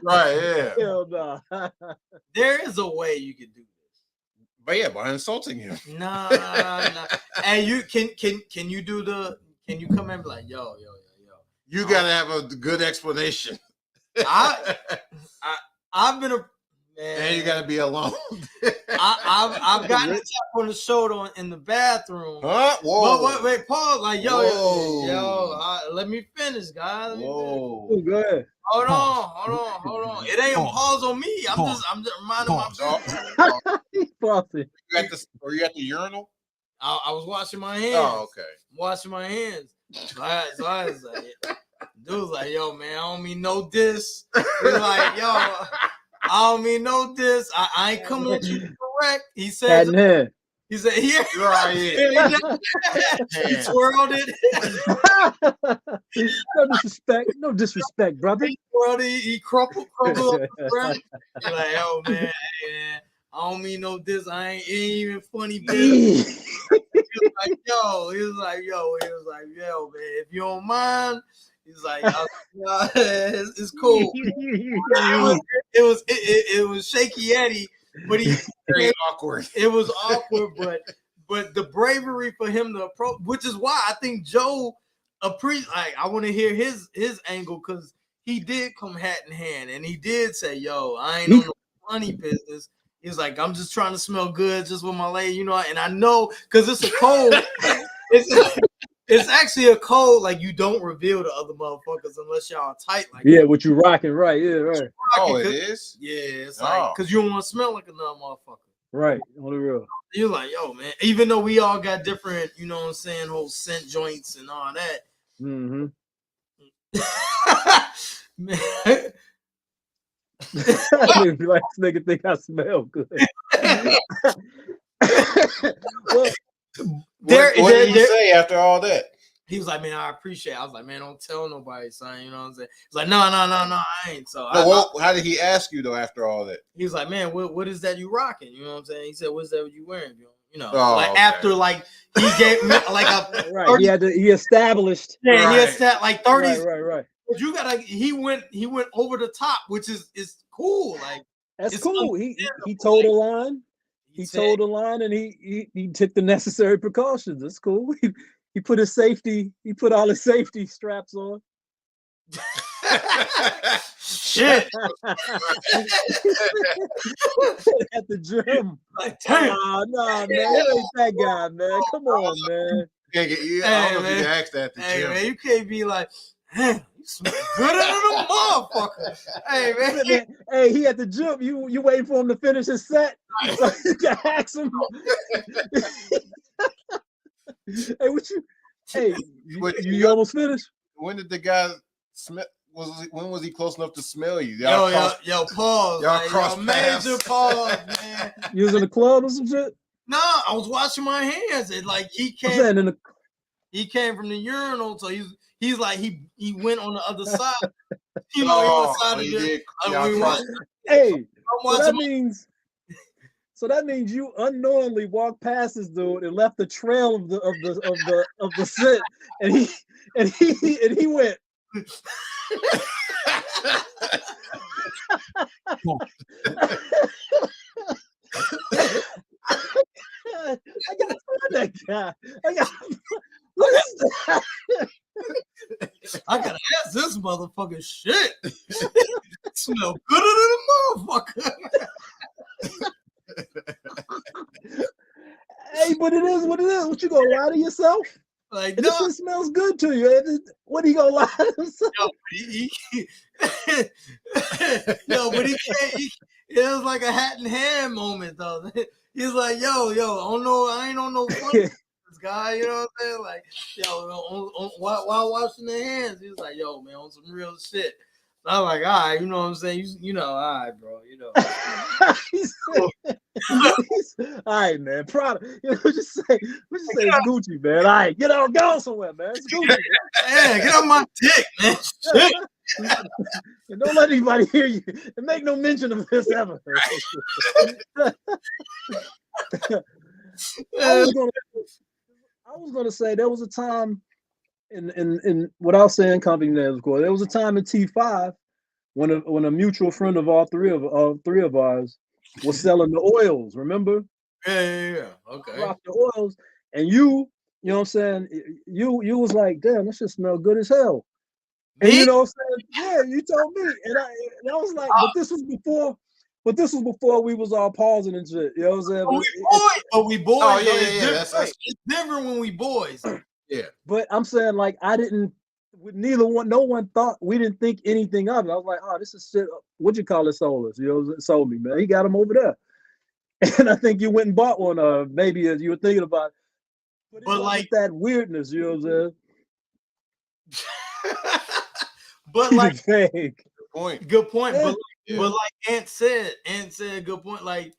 Right, yeah. Hell no. There is a way you can do this. But yeah, by insulting him. Nah. And you can you do the? Can you come in and be like, yo? You gotta have a good explanation. I've been a man. And you gotta be alone. I've gotten a tap on the shoulder in the bathroom. Huh? Whoa. But wait, pause. Like, yo, let me finish, guys. Whoa. Oh, go ahead. Hold on. It ain't a pause on me. I'm just reminding myself. Were you at the urinal? I was washing my hands. Oh, okay. Washing my hands. So I was like, dude was like, yo, man, I don't mean no diss. He's like, yo, I don't mean no diss. I ain't coming at you correct. He says, Hat in hand. he said, yeah. Right. He twirled it. No disrespect, brother. He twirled it. He crumpled up the ground. He's like, yo, man, hey, man, I don't mean no diss. I ain't, it ain't even funny business. He was like, yo, yo, man, if you don't mind, he's like, it's cool. It was shaky Eddie, but he Very awkward. It was awkward, but the bravery for him to approach, which is why I think Joe I want to hear his angle, because he did come hat in hand and he did say, yo, I ain't on no funny business. He's like, I'm just trying to smell good just with my lady, you know, and I know because it's a code. It's actually a code, like you don't reveal to other motherfuckers unless y'all are tight like Yeah, that. what you rocking, right? Yeah, right. Oh, it is? Yeah, it's like because you don't want to smell like another motherfucker. Right, on the real. You're like, yo, man, even though we all got different, you know what I'm saying, whole scent joints and all that. Mm-hmm. Man. Like this nigga think I smell good. Well, What did he say after all that? He was like, man, I appreciate it. I was like, man, don't tell nobody, son. You know what I'm saying? He's like, no, I ain't. So how did he ask you though after all that? He was like, man, what is that you rocking? You know what I'm saying? He said, what's that you wearing? You know, after like he gave me like a right. 30, he established. Yeah, he established like 30s. Right. But you gotta he went over the top, which is cool. Like that's cool. He told a line. He told a line and he took the necessary precautions. That's cool. He put all his safety straps on. Shit. At the gym. Like, damn. No, man. It ain't that guy, man. Come on, man. I don't know if you can ask that at the gym. Man, you can't be like, damn, you smell good as a motherfucker. Hey, man. Hey, he at the gym. You waiting for him to finish his set? So you can ask him. Hey, what you? Hey, you almost finished? When did the guy smell? When was he close enough to smell you? Yo, pause. Y'all cross major pause, man. You was in the club or some shit? No, I was washing my hands. And like he came from the urinal, so he's like he went on the other side. You know, he was side of the. Hey, so that means you unknowingly walked past this dude and left the trail of the scent, and he went. I gotta find that guy. What is that? I gotta ask this motherfucker shit. Smell gooder than a motherfucker. Hey, but it is what it is. What you gonna lie to yourself? Like, this shit smells good to you. What are you gonna lie to himself? But he can't. It was like a hat in hand moment though. He's like, yo, I ain't on no funny this guy. You know what I'm saying? Like, yo, while washing their hands, he was like, yo, man, on some real shit. So I'm like, all right, you know what I'm saying? You know, all right, bro, you know. All right, man. Proud. Just say it's Gucci, man. All right, go somewhere, man. It's Gucci. Yeah, get on my dick, man. Shit. And don't let anybody hear you. And make no mention of this ever. I was gonna say there was a time in without saying company names, of course. There was a time in T5 when a mutual friend of all three of ours was selling the oils. Remember? Yeah. Okay. Rock the oils, and you know what I'm saying? You was like, damn, this shit smell good as hell. And you know what I'm saying? Yeah, you told me, and I was like, but this was before we was all pausing and shit. You know what I'm saying? But we boys. Oh yeah. It's different when we boys. Yeah. But I'm saying, like, no one thought, we didn't think anything of it. I was like, oh, this is shit. What you call it, Solus? You know, sold me, man. He got him over there. And I think you went and bought one, maybe as you were thinking about it. But like that weirdness, you know what I'm saying? But like, good point. Yeah. Yeah. But like Ant said a good point. Like,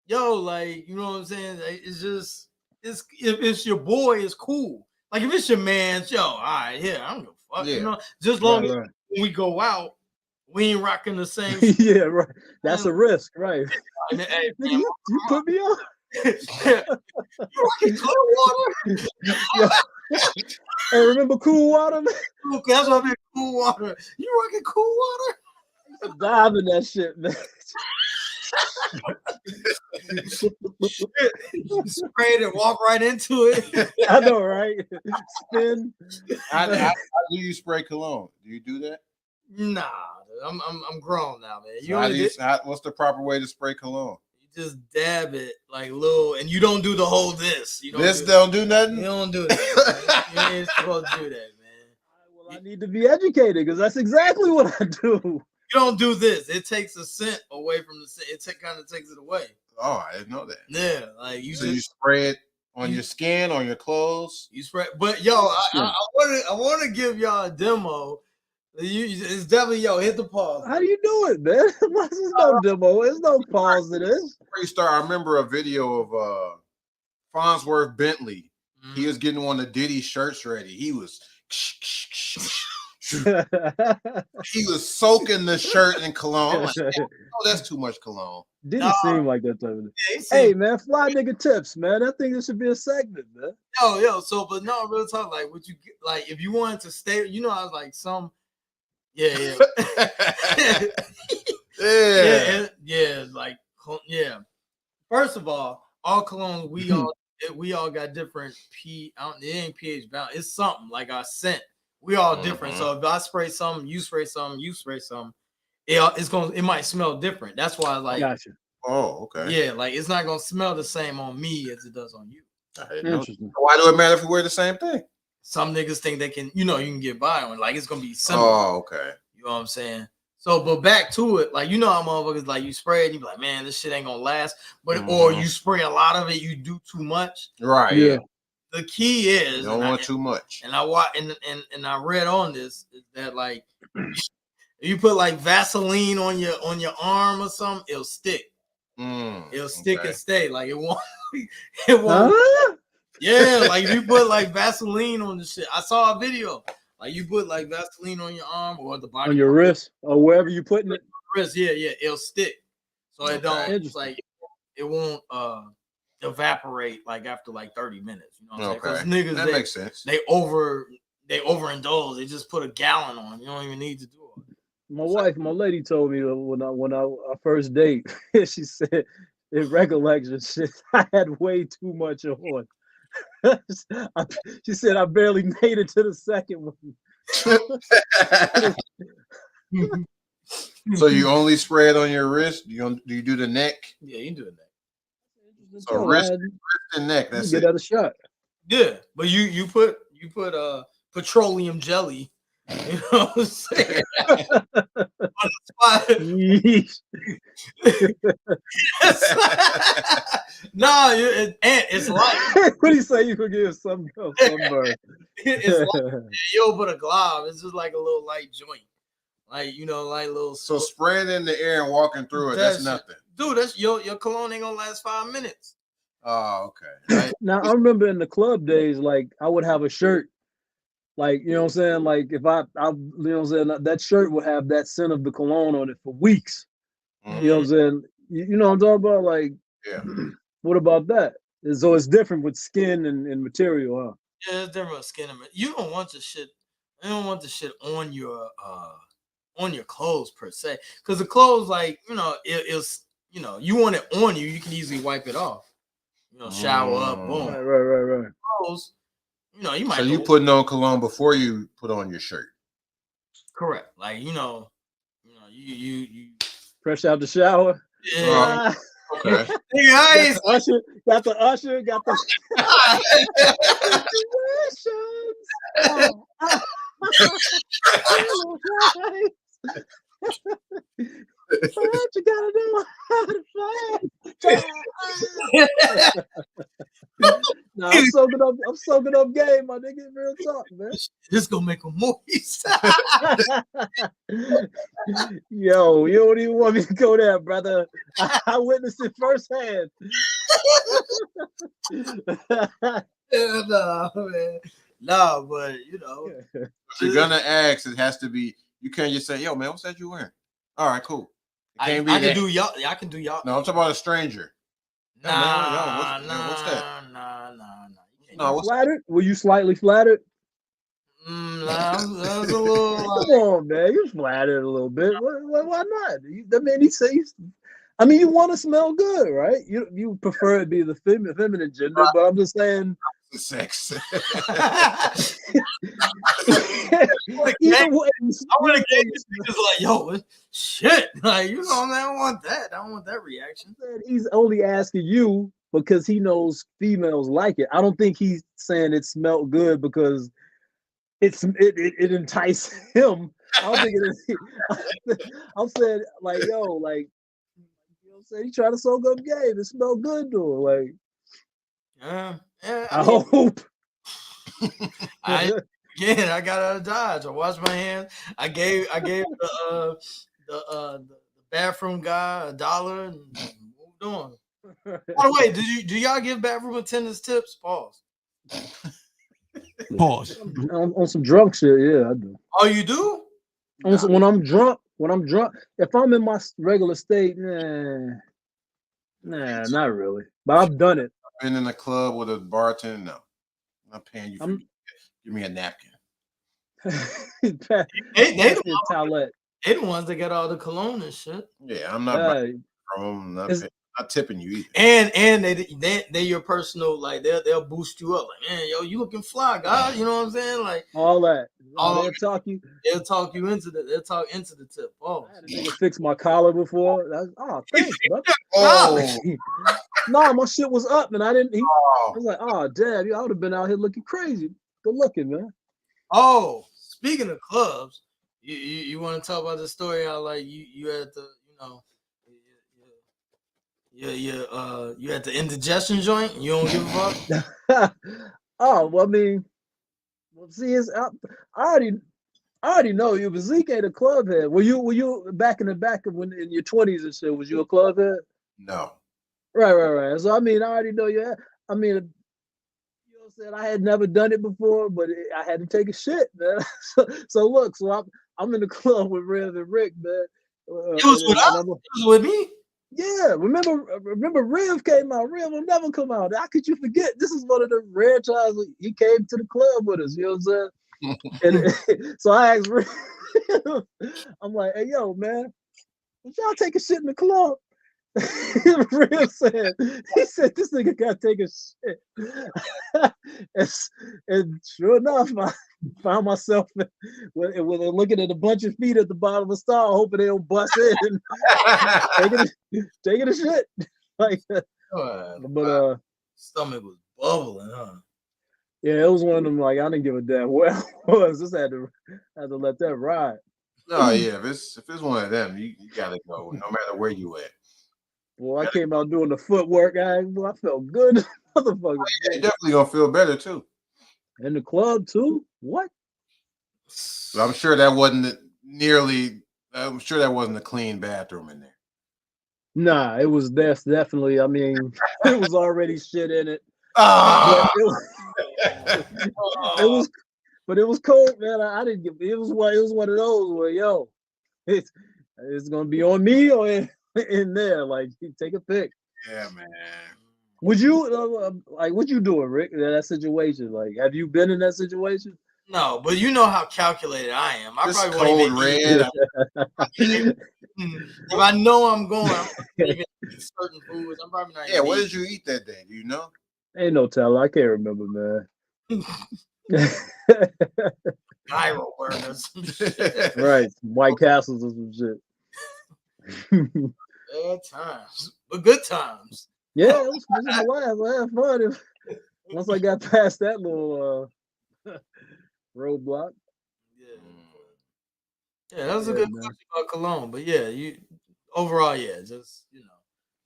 yo, like, you know what I'm saying? Like, it's just, if it's your boy, it's cool. Like, if it's your man's, yo, all right, yeah, I don't give a fuck. Yeah. You know, just long as Right. when we go out, we ain't rocking the same. Yeah, right. That's a risk, right? And, hey, Nigga, man, you put me on. you rocking Clearwater? Yeah. Hey, remember Cool Water? Man? Okay, that's what I mean, Cool Water. You rocking Cool Water? Dive in that shit, man. You spray it and walk right into it. I know, right? Spin. How do you spray cologne? Do you do that? Nah, I'm grown now, man. You So only what's the proper way to spray cologne? you just dab it like little, and you don't do the whole this. You don't Don't do nothing. You don't do that. Man. You ain't supposed to do that, man. Well, I need to be educated because that's exactly what I do. You don't do this. It takes a scent away from the scent. It kind of takes it away. Oh, I didn't know that. Yeah, like you So just you spray it on your skin, on your clothes. you spray. But yo, I want to give y'all a demo. It's definitely hit the pause. How do you do it, man? There's no demo. There's no pause to this. Before you start, I remember a video of Farnsworth Bentley. He was getting one of Diddy's shirts ready. He was soaking the shirt in cologne. I'm like, oh, that's too much cologne. Didn't seem like that type of thing. Hey, man, fly nigga tips, man. I think this should be a segment, man. Yo, so but no, real talk. Like, would you like if you wanted to stay? You know, I was like some. Yeah. Yeah. First of all cologne we all got different it ain't pH bound. It's something like our scent. We all different. So if I spray something, you spray something, it might smell different. That's why like. Gotcha. Oh, okay. Yeah, like it's not gonna smell the same on me as it does on you. Interesting. Why do it matter if we wear the same thing? Some niggas think they can, you can get by on like it's gonna be similar. Oh, okay. You know what I'm saying? So, but back to it, like how motherfuckers like you spray it, you be like, man, this shit ain't gonna last. But or you spray a lot of it, you do too much. Right. Yeah. The key is you don't want too much. And I I read on this is that like if you put like Vaseline on your arm or something, it'll stick. It'll stick and stay. Like it won't. Yeah, like if you put like Vaseline on the shit. I saw a video. Like you put like Vaseline on your arm or the body. On your wrist or wherever you putting it. Wrist, yeah, it'll stick. So it don't. It's like it won't evaporate like after like 30 minutes. You know what I'm saying? Because niggas that makes sense. They overindulge. They just put a gallon on. You don't even need to do it. My lady told me when our first date, she said in recollection, shit, I had way too much on. She said I barely made it to the second one. So you only spray it on your wrist? Do you do the neck? Yeah, you can do the neck. So wrist and neck. That's it. Get that a shot. Yeah, but you put petroleum jelly. You know what I'm saying? No, it's like what do you say? You could give some sunburn. It's like you'll put a glob. It's just like a little light joint, like like little. So spraying in the air and walking through it. That's nothing, dude. That's your cologne ain't gonna last 5 minutes. Oh, okay. Right. Now I remember in the club days, like I would have a shirt. Like, you know what I'm saying? Like if I you know what I'm saying, that shirt would have that scent of the cologne on it for weeks. Mm-hmm. You know what I'm saying? You know what I'm talking about? Like, yeah. What about that? So it's different with skin and material, huh? Yeah, it's different with skin and you don't want the shit. You don't want the shit on your clothes per se. Because the clothes, like, it's you want it on you, you can easily wipe it off. Shower up, boom. Right. Clothes. You might. So you putting on cologne before you put on your shirt. Correct. Like you fresh out the shower. Yeah. Okay. Got the usher. Got the. What you gotta do? No, I'm soaking up game, my nigga. Real talk, man. This gonna make a moist. Yo, you don't even want me to go there, brother. I witnessed it firsthand. Nah, man. Nah, but you know, if you're gonna ask, it has to be. You can't just say, "Yo, man, what's that you wearing?" All right, cool. I can do y'all. I can do y'all. No, I'm talking about a stranger. Nah, what's that? Nah. No, what's flattered? Were you slightly flattered? Nah, that was a little. Come on, man. You flattered a little bit. Why not? I mean, he says. I mean, you want to smell good, right? You prefer it to be the feminine gender, but I'm just saying. the sex? Either way, I would have gave you just like, yo, shit. Like, you know, man, I don't want that. I don't want that reaction. He's only asking you because he knows females like it. I don't think he's saying it smelled good because it enticed him. I don't think it is. I'm saying like, yo, like, you know what I'm saying? He trying to soak up game. It smelled good to him. Like, I hope. I got out of Dodge. I washed my hands. I gave the bathroom guy $1 and moved on. By the way, do y'all give bathroom attendants tips? Pause. On some drunk shit, yeah, I do. Oh, you do? When I'm drunk, if I'm in my regular state, nah, not really. But I've done it. Been in a club with a bartender. No, I'm not paying you. Give me a napkin. They the ones that get all the cologne and shit. Yeah, I'm not. I'm not tipping you either. And they your personal, like they'll boost you up. Like, man, yo, you looking fly, guys. You know what I'm saying? Like all that. They'll talk you into the tip. Oh, I had a nigga fix my collar before. Thanks, bro. Nah, my shit was up and I didn't. I was like, oh, damn, I would have been out here looking crazy. Good looking, man. Oh, speaking of clubs, you want to talk about the story how like you had the you had the indigestion joint. You don't give a fuck. Oh, well, I mean, see, I already know you, but Zeke ain't a club head. Were you back in when in your 20s and shit? Was you a club head? No. Right. So I mean, I already know you. I mean, you know what I'm saying? I had never done it before, but I had to take a shit, man. so look, I'm in the club with Rev and Rick, man. It was with us. It was with me. Yeah, remember Rev came out. Rev will never come out. How could you forget? This is one of the rare times he came to the club with us. You know what I'm saying? And so I asked Rev, I'm like, hey, yo, man, would y'all take a shit in the club? Rev said, this nigga got to take a shit. and sure enough, I found myself with looking at a bunch of feet at the bottom of the stall, hoping they don't bust in, taking a shit. Like, but stomach was bubbling, huh? Yeah, it was one of them. Like, I didn't give a damn where I was. Just had to let that ride. No, yeah, if it's one of them, you gotta go, no matter where you at. Well, I came out doing the footwork. I felt good, motherfucker. Yeah, you're definitely gonna feel better too. In the club too? What? So I'm sure that wasn't I'm sure that wasn't a clean bathroom in there. Nah, it was definitely. I mean, it was already shit in it. But it was cold, man. I didn't get. It was one of those where it's gonna be on me or in there. Like, take a pick. Yeah, man. Would you what you doing, Rick? In that situation, like, have you been in that situation? No, but you know how calculated I am. I This probably cold won't even red. if I know I'm going, I'm even eat certain foods. I'm probably not. Yeah, what did you eat that day? Do you know? Ain't no telling. I can't remember, man. Gyro burgers, some shit. Right, White Castles or some shit. Bad times, but good times. Yeah, it was a blast. I had fun. Once I got past that little roadblock. Yeah, that was a good question about cologne. But yeah, you overall, just you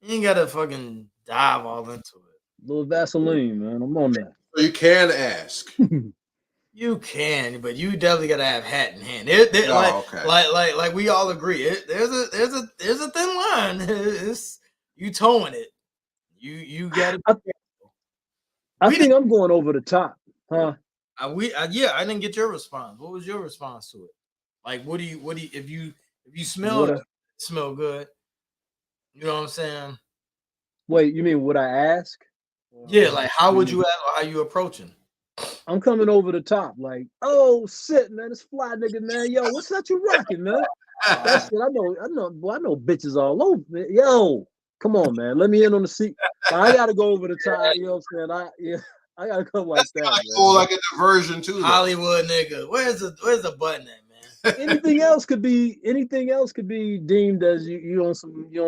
ain't gotta fucking dive all into it. little Vaseline, man. I'm on that. So you can ask. You can, but you definitely gotta have hat in hand. Like we all agree. There's a thin line. It's you towing it. You gotta. I think I'm going over the top, huh? I didn't get your response. What was your response to it? Like, what do you if you smell it, smell good? You know what I'm saying? Wait, you mean would I ask? Yeah, like how would you ask or how you approaching? I'm coming over the top, like, oh shit, man, this fly nigga, man, yo, what's that you rocking, man? That shit, I know bitches all over, man. Yo, come on, man, let me in on the seat. I gotta go over the top, you know what I'm saying? I gotta come like that. Man. Cool, like a diversion too. Hollywood nigga, where's the button at, man? anything else could be deemed as you on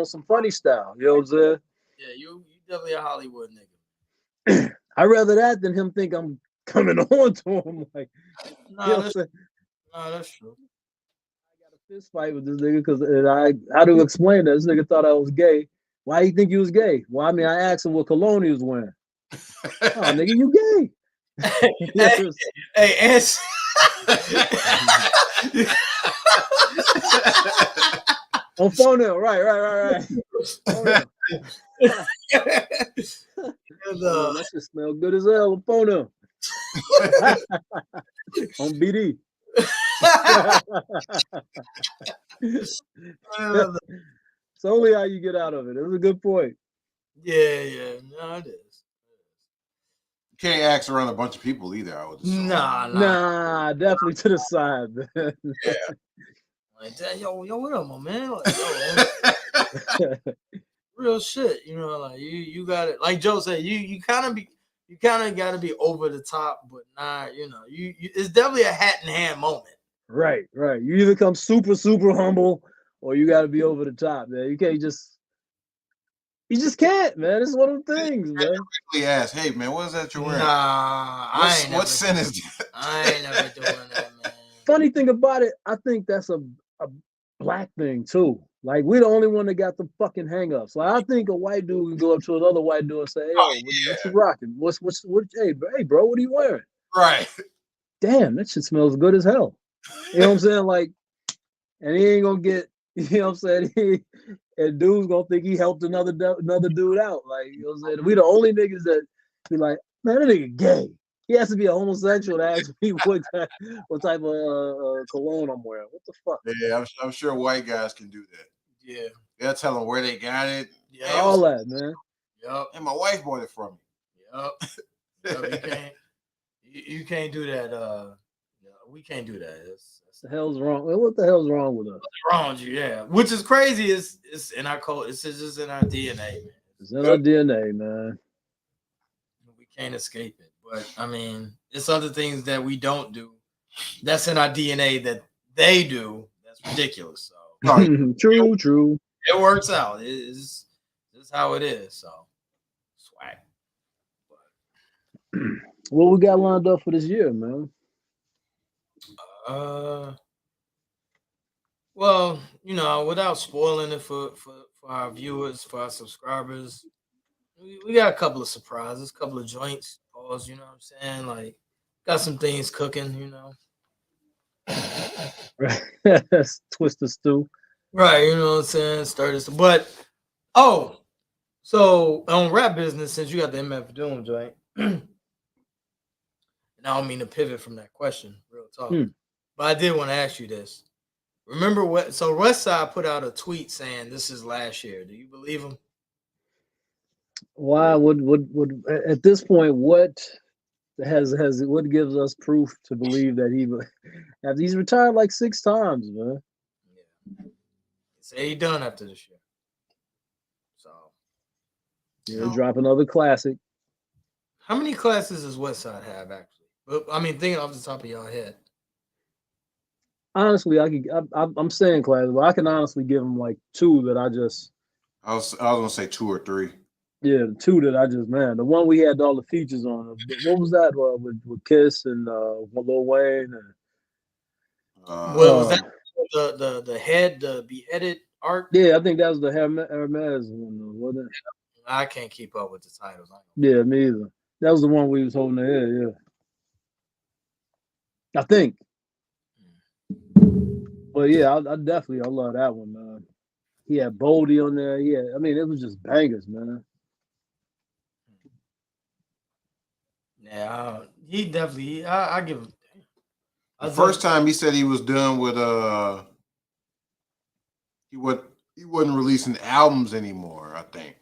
some funny style. You know what I'm saying? Yeah, you definitely a Hollywood nigga. I'd rather that than him think I'm coming on to him. Like, no, that's true. I got a fist fight with this nigga because how to explain that? This nigga thought I was gay. Why do you think he was gay? Well, I mean, I asked him what cologne he was wearing. Oh, nigga, you gay? Hey, answer. On phone now, right. That shit smell good as hell on phone now. On BD. It's only how you get out of it. It was a good point. Yeah, no, it is. You can't ask around a bunch of people either. I would assume. Nah, definitely to the side, man. Yeah. Like that, yo, what up, my man? Like, real shit, you know, like you got it. Like Joe said, you kind of got to be over the top, but not, you know, you it's definitely a hat in hand moment. Right. You either come super humble, or you got to be over the top, man. You just can't, man. It's one of the things, man. Quickly ask, hey, man, what is that you're wearing? Nah, what sin is that? I ain't never doing that, man. Funny thing about it, I think that's a black thing too. Like, we're the only one that got the fucking hang-ups. Like, I think a white dude can go up to another white dude and say, "Hey, what you rocking? What? Hey, bro, what are you wearing?" Right. Damn, that shit smells good as hell. You know what I'm saying? Like, and he ain't gonna get, you know what I'm saying? And dude's gonna think he helped another dude out. Like, you know what I'm saying? We the only niggas that be like, man, that nigga gay. He has to be a homosexual to ask me what type of cologne I'm wearing. What the fuck? Yeah, I'm sure white guys can do that. Yeah. They'll tell them where they got it. Yeah, hey, all that, man. Yep. And my wife bought it for me. Yep. You can't do that. We can't do that. The hell's wrong? What the hell's wrong with us? What's wrong with you? Yeah. Which is crazy. It's in our code. It's just in our DNA, man. It's in our DNA, man. We can't escape it. But I mean, it's other things that we don't do. That's in our DNA that they do. That's ridiculous. So True. It works out. It's how it is. So swag. What we got lined up for this year, man? Well, you know, without spoiling it for our viewers, for our subscribers, we got a couple of surprises, a couple of joints. Pause, you know what I'm saying? Like, got some things cooking, you know. That's Twister Stew. Right, you know what I'm saying? But so on rap business, since you got the MF Doom joint, and I don't mean to pivot from that question, real talk. But I did want to ask you this. Remember so Westside put out a tweet saying this is last year. Do you believe him? Why would at this point what gives us proof to believe that he's retired like 6 times, man? Yeah. Say he done after this year. So yeah, drop another classic. How many classes does Westside have actually? I mean, thinking off the top of your head. Honestly, I'm saying class, but I can honestly give him like 2 that I was gonna say 2 or 3. Yeah, the 2 that I just, man, the one we had all the features on. What was that with Kiss and Lil Wayne? And, was that the head, the beheaded art? Yeah, I think that was the Hermes one, wasn't it? I can't keep up with the titles. Yeah, me either. That was the one we was holding the head, yeah. I think. But yeah, I love that one, man. He had Boldy on there. Yeah, I mean, it was just bangers, man. Yeah, he definitely. I give him. The first time he said he was done with he wasn't releasing albums anymore. I think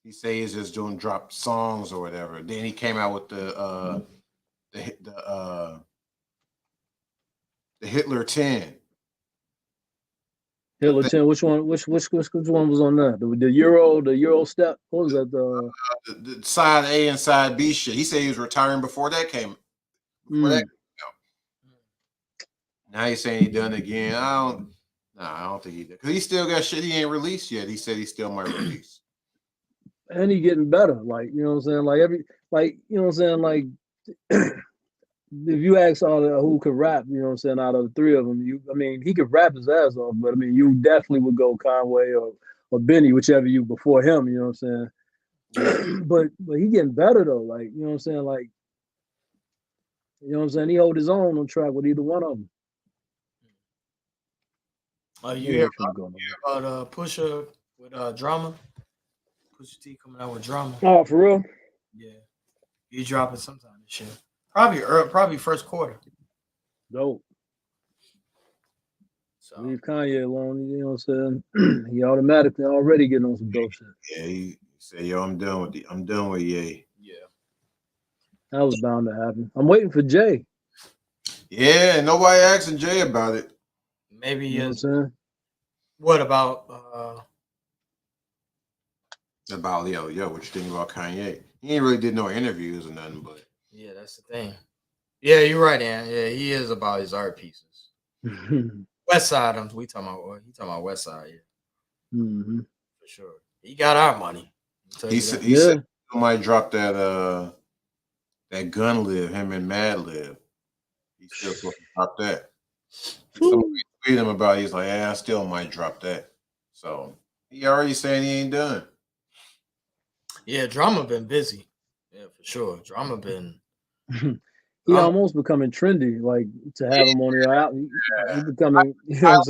he said he's just doing drop songs or whatever. Then he came out with the Hitler 10. Hitler 10. Which one? Which one was on that? The Euro step. What was that? The side A and side B shit. He said he was retiring before that came. That came out. Now he's saying he done again. I don't think he did, because he still got shit he ain't released yet. He said he still might release. And he getting better. Like, you know what I'm saying? You know what I'm saying? Like, if you ask all who could rap, you know what I'm saying, out of the three of them, he could rap his ass off, but I mean, you definitely would go Conway or Benny, whichever you before him, you know what I'm saying? but he getting better though, like, you know what I'm saying? Like, you know what I'm saying? He hold his own on track with either one of them. You hear about Pusha with Drama? Pusha T coming out with Drama. Oh, for real? Yeah. He dropping sometime this year. Probably first quarter. Dope. So leave Kanye alone, you know what I'm saying? He automatically already getting on some dope shit. Yeah, he said, "Yo, I'm done with Ye." Yeah. That was bound to happen. I'm waiting for Jay. Yeah, nobody asking Jay about it. Maybe you know what I'm saying? What about what you think about Kanye? He ain't really did no interviews or nothing, but yeah, that's the thing. Yeah, you're right, Ann. Yeah, he is about his art pieces. West Side, he talking about West Side, yeah. Mm-hmm. For sure. He got our money. He said he might drop that Gun Live, him and Mad Live. He still supposed to drop that. Somebody tweeted him about it. He's like, I still might drop that. So he already saying he ain't done. Yeah, Drama been busy. Yeah, for sure. Drama been he almost becoming trendy, like to have him on your album. He becoming, you know what I'm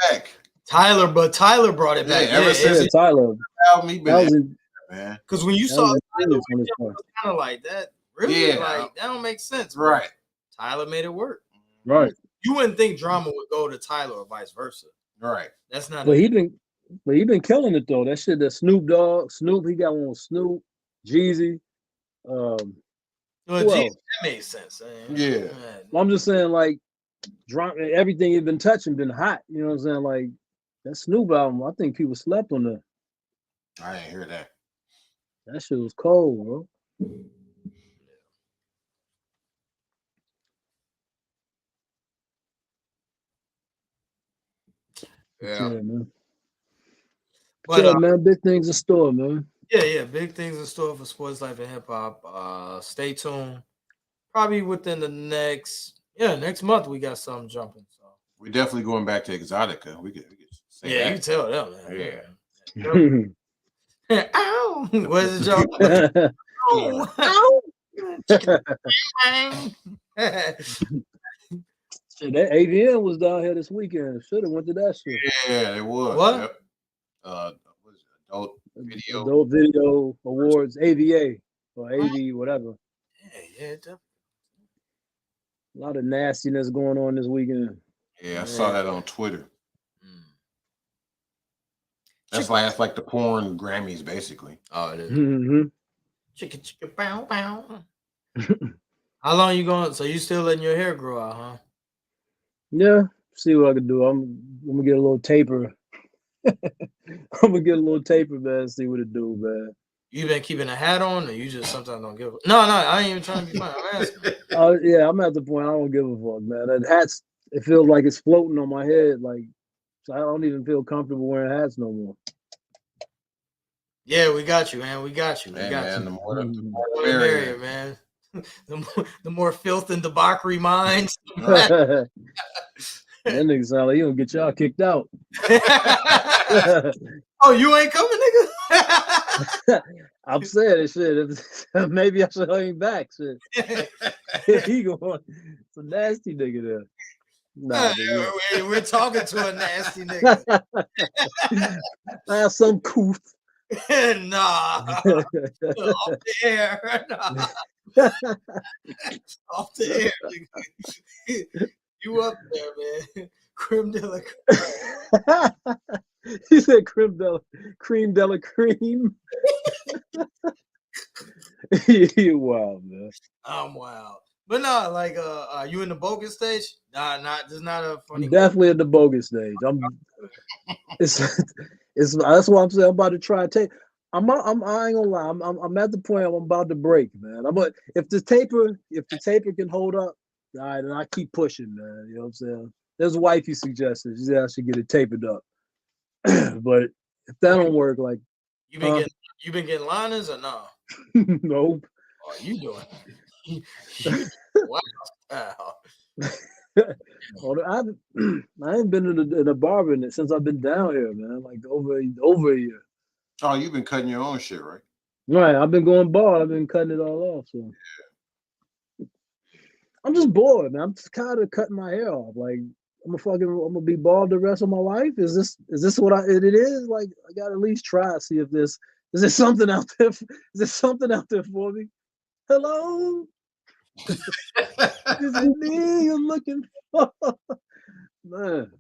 saying? Tyler brought it back. Ever since Tyler. Man. Because when you saw Tyler, it was kind of like that. Really? Like, that don't make sense. Right. Bro. Tyler made it work. Right. You wouldn't think Drama would go to Tyler or vice versa. Right. That's not. But he been killing it though. That shit. That Snoop, he got one with Snoop, Jeezy. That made sense. Yeah. I'm just saying, like, everything he's been touching been hot. You know what I'm saying? Like, that Snoop album, I think people slept on that. I didn't hear that. That shit was cold, bro. Yeah, man. But, yeah, man, big things in store, man. Yeah, big things in store for Sports Life and Hip Hop. Stay tuned. Probably within the next month we got something jumping. So we're definitely going back to Exotica. We could say that. You can tell them, man. Yeah. Ow! Where's the joke? Ow! Shit, that AVN was down here this weekend. Should have went to that shit. Yeah, it was. What? Yep. Adult Video Awards, AVA or AV, whatever. Yeah, definitely. A lot of nastiness going on this weekend. Yeah, I saw that on Twitter. That's like the porn Grammys, basically. Oh, it is. Mm-hmm. Chicka bow bow. How long you going? So you still letting your hair grow out, huh? Yeah. See what I can do. I'm gonna get a little taper. I'm gonna get a little taper, man. See what it do, man. You been keeping a hat on, or you just sometimes don't give a... No, I ain't even trying to be funny. I'm asking. Yeah, I'm at the point I don't give a fuck, man. That hat's, it feels like it's floating on my head, like, so I don't even feel comfortable wearing hats no more. Yeah, we got you, man. We got you. The more the merrier, man. The more filth and debauchery minds. That nigga sound like you gonna get y'all kicked out. Oh, you ain't coming, nigga? I'm saying it, shit. Maybe I should hang back. Shit. He going, it's a nasty nigga there. Nah, We're talking to a nasty nigga. Some coof. Nah. Off the air. Nah. Off the air. You up there, man. Creme de la He said cream de la cream. You wild, man. I'm wild. But no, like are you in the bogus stage? Nah, just not a funny. I'm definitely in the bogus stage. It's that's why I'm saying I'm about to try to take. I ain't gonna lie. I'm at the point I'm about to break, man. If the taper can hold up, all right, then I keep pushing, man. You know what I'm saying? There's a wifey suggested. She said I should get it tapered up. But if that don't work, like you been getting liners or no? Nope. What are you doing? Wow. I ain't been in a barber since I've been down here, man. Like over a year. Oh, you've been cutting your own shit, right? Right. I've been going bald. I've been cutting it all off. So I'm just bored, man. I'm just kind of cutting my hair off. Like I'm gonna be bald the rest of my life. Is this what it is? Like I gotta at least try to see if is there something out there? Is there something out there for me? Hello. Is it me you're looking for? Man.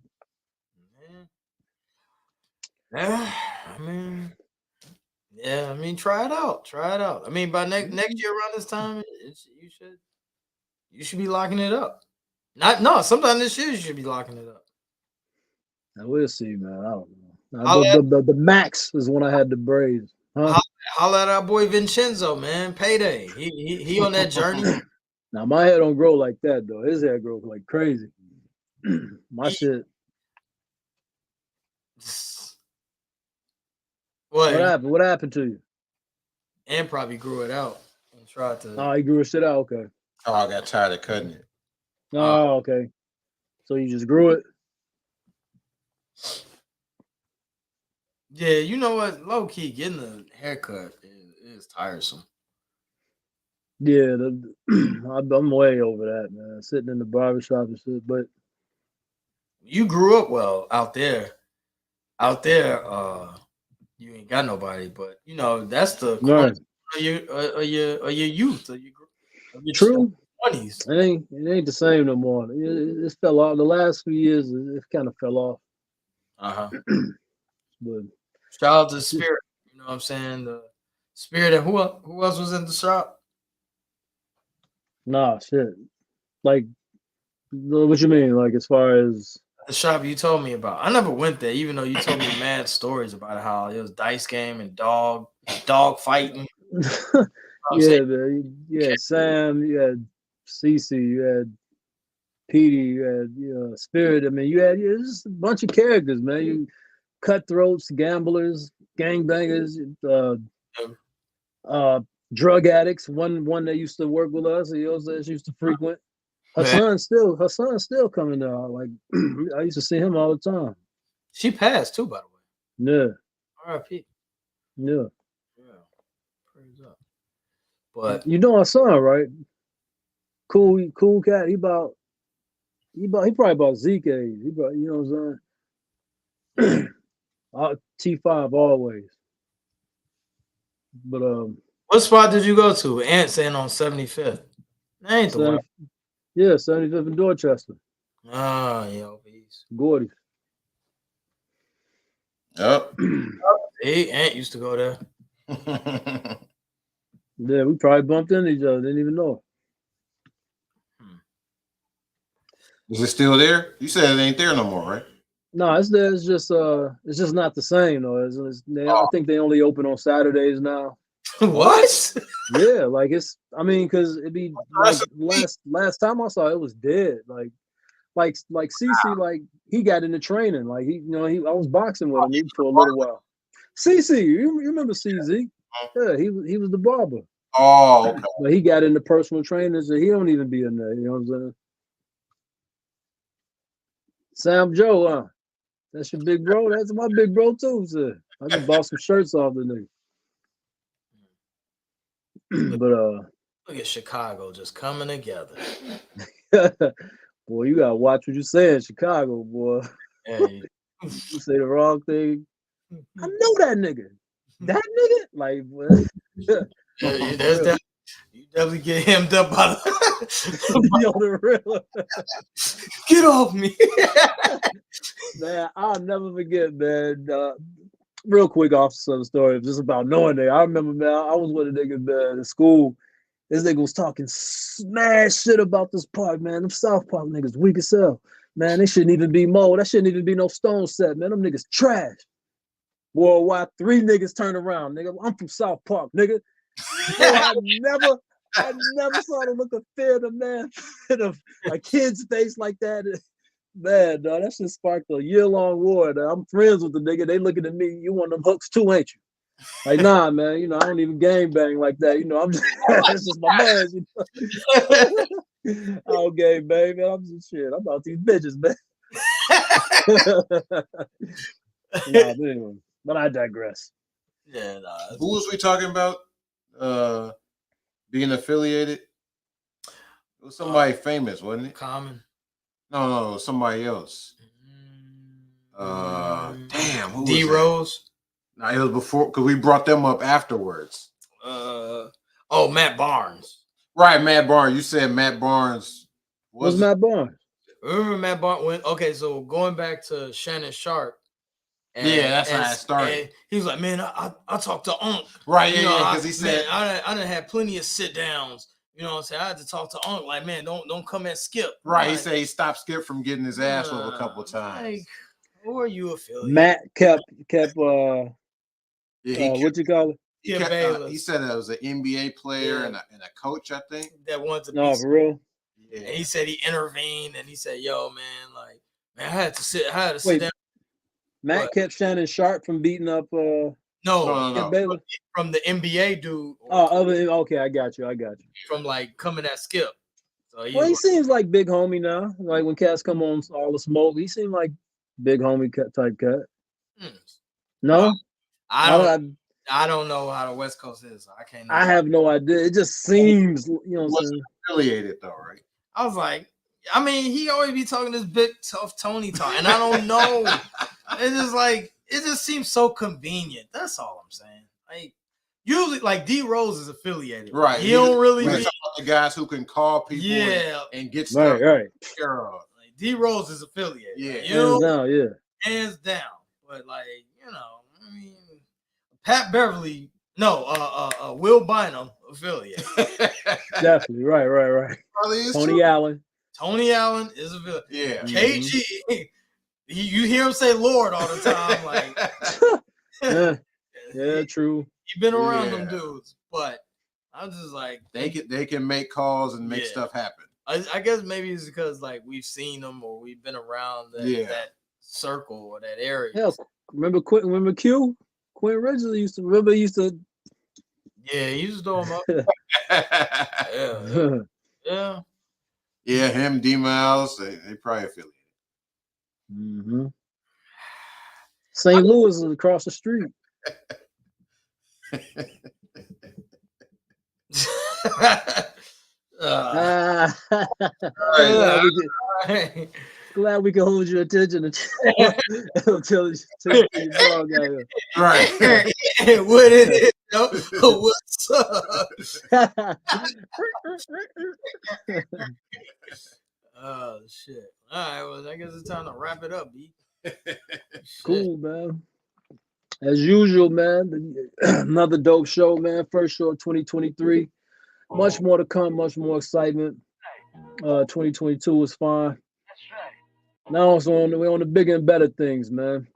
I mean, try it out. I mean, by next year around this time, you should be locking it up. Sometime this year you should be locking it up. Now we'll see, man. I don't know. The max is when I had the braids. Huh? Holla at our boy Vincenzo, man. Payday. He on that journey. Now my hair don't grow like that though. His hair grows like crazy. My shit. What happened? What happened to you? And probably grew it out and tried to. Oh, he grew his shit out. Okay. Oh, I got tired of cutting it. Oh, okay. So you just grew it. Yeah, you know what? Low key, getting a haircut is tiresome. Yeah, I'm way over that, man. Sitting in the barbershop and shit. But you grew up well out there. You ain't got nobody, but you know that's the right. of your youth, of your true 20s. It ain't the same no more. It fell off. The last few years, it kind of fell off. But shout out to Spirit. You know what I'm saying? The Spirit and who else was in the shop? Nah, shit. Like, what you mean? Like, as far as the shop you told me about? I never went there, even though you told me mad stories about how it was dice game and dog fighting. Yeah, man. You had Sam, you had Cece, you had Petey, you had Spirit. I mean, you had just a bunch of characters, man. You cutthroats, gamblers, gangbangers, drug addicts. One that used to work with us, he also used to frequent. Her son's still coming out. Like I used to see him all the time. She passed too, by the way. Yeah. R.I.P. Yeah. Praise up. But you know our son, right? Cool cat. He probably about Zeke age. You know what I'm saying? T5 always. But what spot did you go to? Ant saying on 75th. That ain't the one. Yeah, 75th in Dorchester. Ah, yeah, obese. Gordy. Yep. Hey, Ant used to go there. Yeah, we probably bumped into each other. Didn't even know. Is it still there? You said it ain't there no more, right? No, it's there. It's just not the same though. I think they only open on Saturdays now. What? Yeah, like because it'd be like last time I saw it was dead. Like CC, like he got into training. Like I was boxing with him for a little while. CC, you remember CZ? Yeah, he was the barber. Oh, okay. But he got into personal training, so he don't even be in there. You know what I'm saying? Sam Joe, huh? That's your big bro. That's my big bro too, sir. I just bought some shirts off the nigga. But look at Chicago just coming together. boy, you gotta watch what you say in Chicago, boy. Hey. You say the wrong thing. I know that nigga. That nigga? Like, what? You definitely get hemmed up by the real. Get off me. Man, I'll never forget, man. Real quick off some story just about knowing that. I remember, man, I was with a nigga, man, in school. This nigga was talking smash shit about this park, man. Them South Park niggas weak as hell. Man, they shouldn't even be mowed. That shouldn't even be no stone set, man. Them niggas trash. Worldwide, 3 niggas turn around, nigga. I'm from South Park, nigga. I never saw the look of fear in a man in a kid's face like that. Man, dog, that shit sparked a year-long war. Dog. I'm friends with the nigga. They looking at me. You want them hooks too, ain't you? Like, nah, man. You know, I don't even gang bang like that. You know, I'm just that's just my man. You know? I don't gang bang, man. I'm just shit. I'm about these bitches, man. Nah, but anyway, but I digress. Yeah, nah. Who was we talking about? Being affiliated? It was somebody famous, wasn't it? Common. No, it was somebody else. Damn, who D was Rose. No, it was before because we brought them up afterwards. Matt Barnes. Right, Matt Barnes. You said Matt Barnes. What's Matt Barnes? Remember Matt Barnes? So going back to Shannon Sharp. That's how it started. He was like, man, I talked to Unc. Right, because he said, man, I done had plenty of sit downs. You know what I'm saying? I had to talk to Unc. Like, man, don't come at Skip. Right, like, he said he stopped Skip from getting his ass over a couple of times. Like, who are you affiliated? Matt kept what you call it? He said it was an NBA player and a coach, I think. That wanted to No, for real? Yeah. And he said he intervened and he said, yo, man, like, man, I had to sit down. Matt kept Shannon Sharp from beating up No. From the NBA dude. Okay, I got you. From like coming at Skip. So he seems like big homie now. Like when cats come on all the smoke, he seemed like big homie type cat. No? I don't know how the West Coast is. So I can't know. I have no idea. It just seems, you know what I'm saying? Affiliated though, right? I was like, I mean, he always be talking this big tough Tony talk, and I don't know. It's just like it just seems so convenient. That's all I'm saying. Like usually, like D Rose is affiliated, right? He don't really be about the guys who can call people, and get stuff. Right. Like D Rose is affiliated. Yeah, hands down. But like I mean, Pat Beverly, Will Bynum affiliated. Definitely, right. Tony Allen is affiliated. Yeah. KG, you hear him say Lord all the time, like yeah, true. You've been around them dudes, but I'm just like they can make calls and make stuff happen. I guess maybe it's because like we've seen them or we've been around that circle or that area. Hell, remember Q? Quentin Ridgely used to. Yeah, he used to throw him up. Yeah, him, D Miles, they probably affiliated. Mm-hmm. St. Louis is across the street. Glad we can hold your attention until you dog out here. Right. What is it? What's up? Oh shit! All right, well, I guess it's time to wrap it up, B. Cool, man. As usual, man. Another dope show, man. First show of 2023. Much more to come. Much more excitement. 2022 was fine. Now we're on the bigger and better things, man.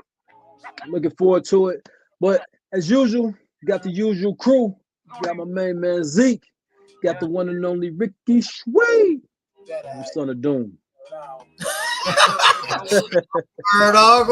Looking forward to it. But as usual, got the usual crew. Got my main man Zeke. Got the one and only Ricky Schway. I'm Son of Doom. Word on.